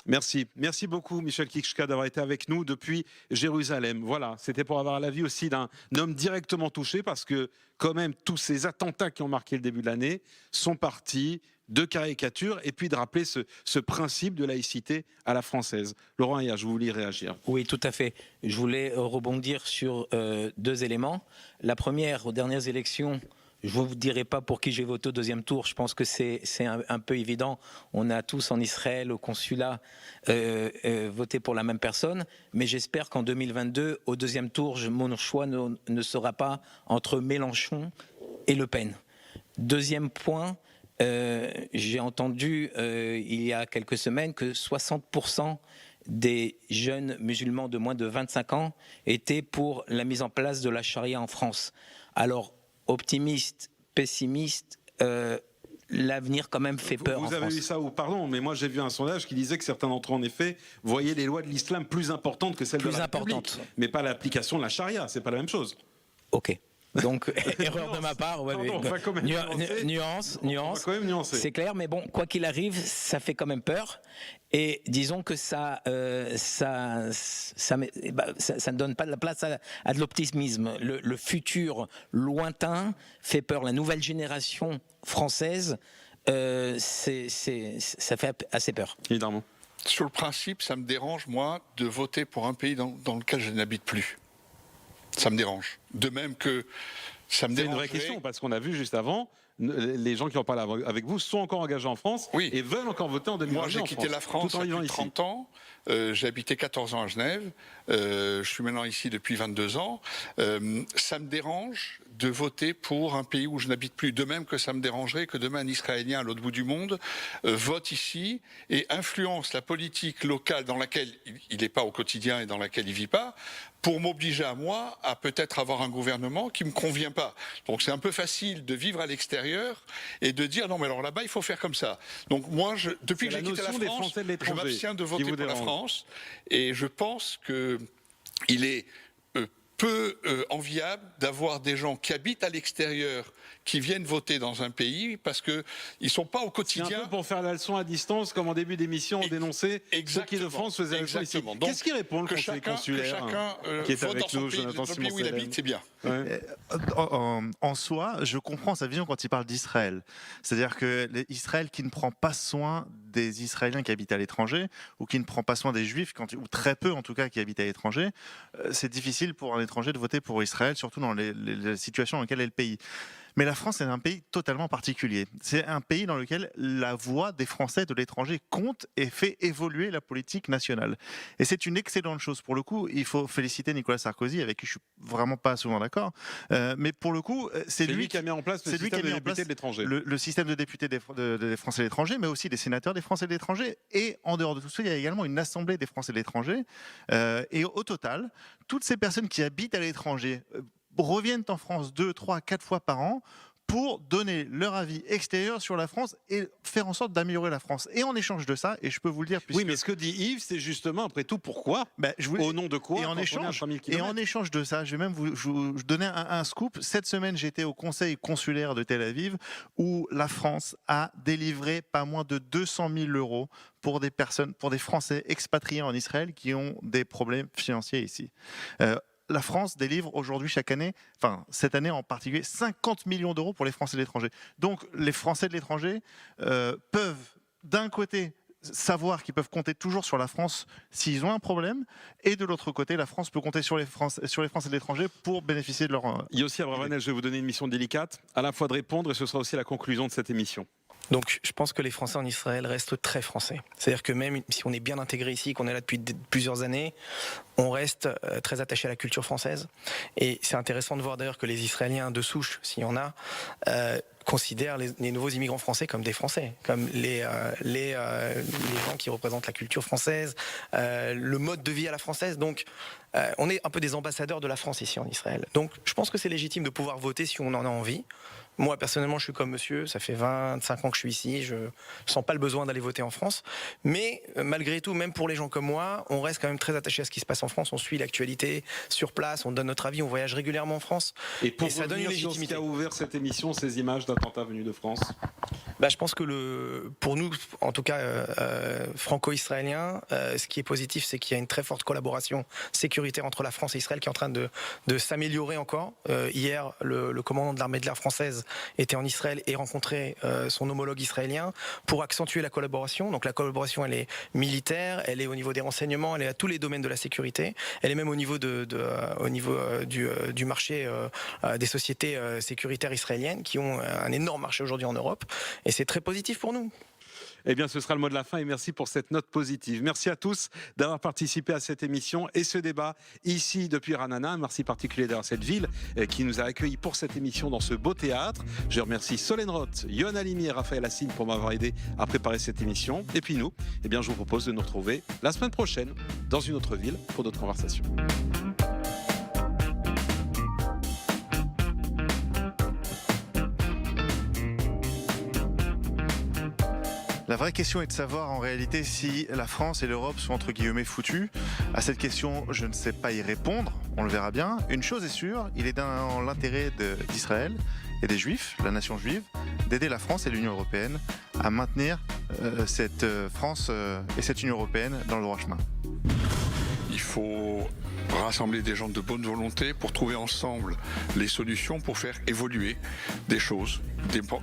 Merci. Merci beaucoup, Michel Kichka, d'avoir été avec nous depuis Jérusalem. Voilà, c'était pour avoir l'avis aussi d'un homme directement touché, parce que quand même, tous ces attentats qui ont marqué le début de l'année sont partis de caricatures et puis de rappeler ce principe de laïcité à la française. Laurent Ayat, je voulais réagir. Oui, tout à fait. Je voulais rebondir sur 2 éléments. La première, aux dernières élections, je ne vous dirai pas pour qui j'ai voté au 2e tour. Je pense que c'est un peu évident. On a tous en Israël, au consulat, voté pour la même personne. Mais j'espère qu'en 2022, au 2e tour, mon choix ne sera pas entre Mélenchon et Le Pen. 2e point, j'ai entendu il y a quelques semaines que 60% des jeunes musulmans de moins de 25 ans étaient pour la mise en place de la charia en France. Alors, optimiste, pessimiste, l'avenir quand même fait peur en France. Vous avez vu ça où? Pardon, mais moi j'ai vu un sondage qui disait que certains d'entre eux, en effet, voyaient les lois de l'islam plus importantes que celles de la République. Mais pas l'application de la charia, c'est pas la même chose. Ok. Donc, erreur de ma part. Ouais, pardon, on va quand même nuance. On va quand même nuancer. C'est clair, mais bon, quoi qu'il arrive, ça fait quand même peur. Et disons que ça ne donne pas de la place à de l'optimisme. Le futur lointain fait peur. La nouvelle génération française, ça fait assez peur. Évidemment. Sur le principe, ça me dérange, moi, de voter pour un pays dans lequel je n'habite plus. Ça me dérange. De même que ça me dérange. C'est une vraie question, parce qu'on a vu juste avant les gens qui en parlent avec vous sont encore engagés en France et veulent encore voter en 2022. Moi, j'ai quitté la France il y a plus de 30 ans. J'ai habité 14 ans à Genève. Je suis maintenant ici depuis 22 ans. Ça me dérange de voter pour un pays où je n'habite plus. De même que ça me dérangerait que demain un Israélien à l'autre bout du monde vote ici et influence la politique locale dans laquelle il n'est pas au quotidien et dans laquelle il ne vit pas, pour m'obliger à moi à peut-être avoir un gouvernement qui ne me convient pas. Donc c'est un peu facile de vivre à l'extérieur et de dire non mais alors là-bas il faut faire comme ça. Donc moi, depuis que j'ai quitté la France, je m'abstiens de voter pour la France et je pense qu'il est peu enviable d'avoir des gens qui habitent à l'extérieur qui viennent voter dans un pays parce qu'ils ne sont pas au quotidien. C'est un peu pour faire la leçon à distance, comme en début d'émission, on dénonçait ceux qui de France faisaient la leçon ici. Qu'est-ce qu'il répond le conseiller consulaire qui est avec nous, Jonathan Simon-Selem? Où il habite, c'est bien. En soi, je comprends sa vision quand il parle d'Israël. C'est-à-dire que l'Israël qui ne prend pas soin des Israéliens qui habitent à l'étranger ou qui ne prend pas soin des Juifs, ou très peu en tout cas qui habitent à l'étranger, c'est difficile pour un étranger de voter pour Israël, surtout dans les situations dans lesquelles est le pays. Mais la France est un pays totalement particulier. C'est un pays dans lequel la voix des Français de l'étranger compte et fait évoluer la politique nationale. Et c'est une excellente chose. Pour le coup, il faut féliciter Nicolas Sarkozy, avec qui je suis vraiment pas souvent d'accord. Mais pour le coup, c'est lui qui a mis en place le système de députés de l'étranger. Le système de députés des Français de l'étranger, mais aussi des sénateurs des Français de l'étranger. Et en dehors de tout ça, il y a également une assemblée des Français de l'étranger. Et au total, toutes ces personnes qui habitent à l'étranger reviennent en France 2, 3, 4 fois par an pour donner leur avis extérieur sur la France et faire en sorte d'améliorer la France. Et en échange de ça, et je peux vous le dire... Oui, mais ce que dit Yves, c'est justement, après tout, pourquoi au nom de quoi? Et en échange de ça, je vais même vous donner un scoop. Cette semaine, j'étais au conseil consulaire de Tel Aviv, où la France a délivré pas moins de 200 000 € pour des personnes, pour des Français expatriés en Israël qui ont des problèmes financiers ici. La France délivre aujourd'hui chaque année, enfin cette année en particulier, 50 millions d'euros pour les Français de l'étranger. Donc les Français de l'étranger peuvent d'un côté savoir qu'ils peuvent compter toujours sur la France s'ils ont un problème, et de l'autre côté, la France peut compter sur les Français de l'étranger pour bénéficier de leur... Yossi Abravanel, je vais vous donner une mission délicate, à la fois de répondre, et ce sera aussi la conclusion de cette émission. Donc je pense que les Français en Israël restent très français. C'est-à-dire que même si on est bien intégré ici, qu'on est là depuis plusieurs années, on reste très attaché à la culture française. Et c'est intéressant de voir d'ailleurs que les Israéliens de souche, s'il y en a, considèrent les nouveaux immigrants français comme des Français, comme les gens qui représentent la culture française, le mode de vie à la française. Donc on est un peu des ambassadeurs de la France ici en Israël. Donc je pense que c'est légitime de pouvoir voter si on en a envie. Moi, personnellement, je suis comme monsieur, ça fait 25 ans que je suis ici, je sens pas le besoin d'aller voter en France. Mais malgré tout, même pour les gens comme moi, on reste quand même très attaché à ce qui se passe en France. On suit l'actualité sur place, on donne notre avis, on voyage régulièrement en France. Et ça donne une légitimité. Ce qui a ouvert cette émission, ces images d'attentats venus de France. Je pense que pour nous, en tout cas franco-israéliens, ce qui est positif, c'est qu'il y a une très forte collaboration sécuritaire entre la France et Israël qui est en train de s'améliorer encore. Hier, le commandant de l'armée de l'air française était en Israël et rencontrait son homologue israélien pour accentuer la collaboration. Donc la collaboration, elle est militaire, elle est au niveau des renseignements, elle est à tous les domaines de la sécurité, elle est même au niveau du marché des sociétés sécuritaires israéliennes qui ont un énorme marché aujourd'hui en Europe. Et c'est très positif pour nous. Eh bien, ce sera le mot de la fin et merci pour cette note positive. Merci à tous d'avoir participé à cette émission et ce débat ici depuis Ra'anana. Un merci particulier d'avoir cette ville qui nous a accueillis pour cette émission dans ce beau théâtre. Je remercie Solène Roth, Yohann Halimi et Raphaël Hassine pour m'avoir aidé à préparer cette émission. Et puis nous, eh bien, je vous propose de nous retrouver la semaine prochaine dans une autre ville pour d'autres conversations. La vraie question est de savoir en réalité si la France et l'Europe sont entre guillemets foutues. À cette question, je ne sais pas y répondre, on le verra bien. Une chose est sûre, il est dans l'intérêt d'Israël et des Juifs, la nation juive, d'aider la France et l'Union européenne à maintenir cette France et cette Union européenne dans le droit chemin. il faut rassembler des gens de bonne volonté pour trouver ensemble les solutions pour faire évoluer des choses,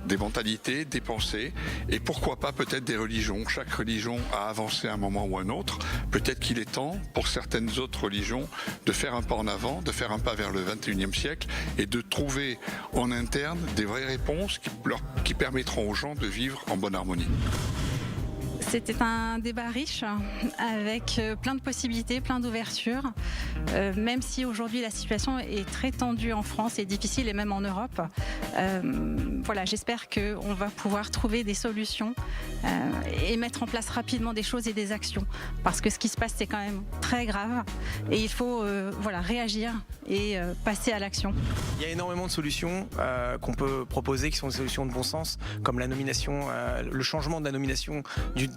des mentalités, des pensées et pourquoi pas peut-être des religions. Chaque religion a avancé à un moment ou un autre. Peut-être qu'il est temps pour certaines autres religions de faire un pas en avant, de faire un pas vers le 21e siècle et de trouver en interne des vraies réponses qui permettront aux gens de vivre en bonne harmonie. C'était un débat riche avec plein de possibilités, plein d'ouvertures. Même si aujourd'hui la situation est très tendue en France et difficile et même en Europe, voilà, j'espère qu'on va pouvoir trouver des solutions et mettre en place rapidement des choses et des actions. Parce que ce qui se passe c'est quand même très grave et il faut voilà, réagir et passer à l'action. Il y a énormément de solutions qu'on peut proposer qui sont des solutions de bon sens, comme la nomination, le changement de la nomination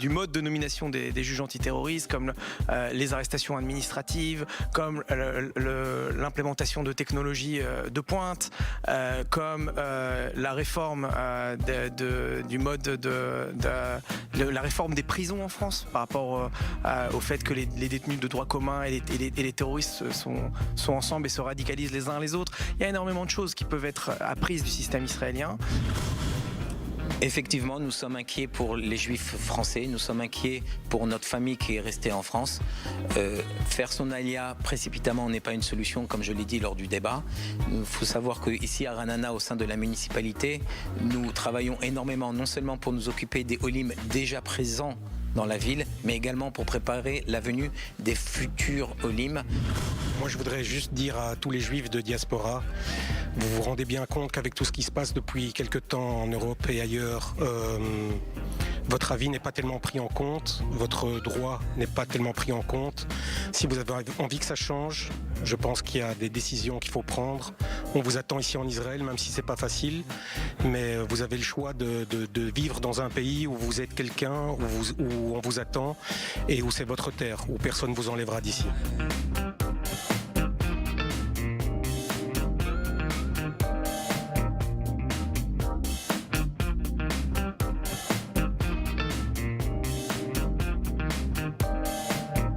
du mode de nomination des juges antiterroristes, comme les arrestations administratives, comme l'implémentation de technologies de pointe, comme la réforme du mode la réforme des prisons en France par rapport au fait que les détenus de droit commun et les terroristes sont ensemble et se radicalisent les uns les autres. Il y a énormément de choses qui peuvent être apprises du système israélien. Effectivement, nous sommes inquiets pour les Juifs français, nous sommes inquiets pour notre famille qui est restée en France. Faire son alia précipitamment n'est pas une solution, comme je l'ai dit lors du débat. Il faut savoir qu'ici à Ra'anana, au sein de la municipalité, nous travaillons énormément, non seulement pour nous occuper des Olim déjà présents dans la ville, mais également pour préparer la venue des futurs Olim. Moi, je voudrais juste dire à tous les Juifs de diaspora, vous vous rendez bien compte qu'avec tout ce qui se passe depuis quelque temps en Europe et ailleurs, votre avis n'est pas tellement pris en compte, votre droit n'est pas tellement pris en compte. Si vous avez envie que ça change, je pense qu'il y a des décisions qu'il faut prendre. On vous attend ici en Israël, même si c'est pas facile, mais vous avez le choix de vivre dans un pays où vous êtes quelqu'un, où on vous attend et où c'est votre terre, où personne ne vous enlèvera d'ici.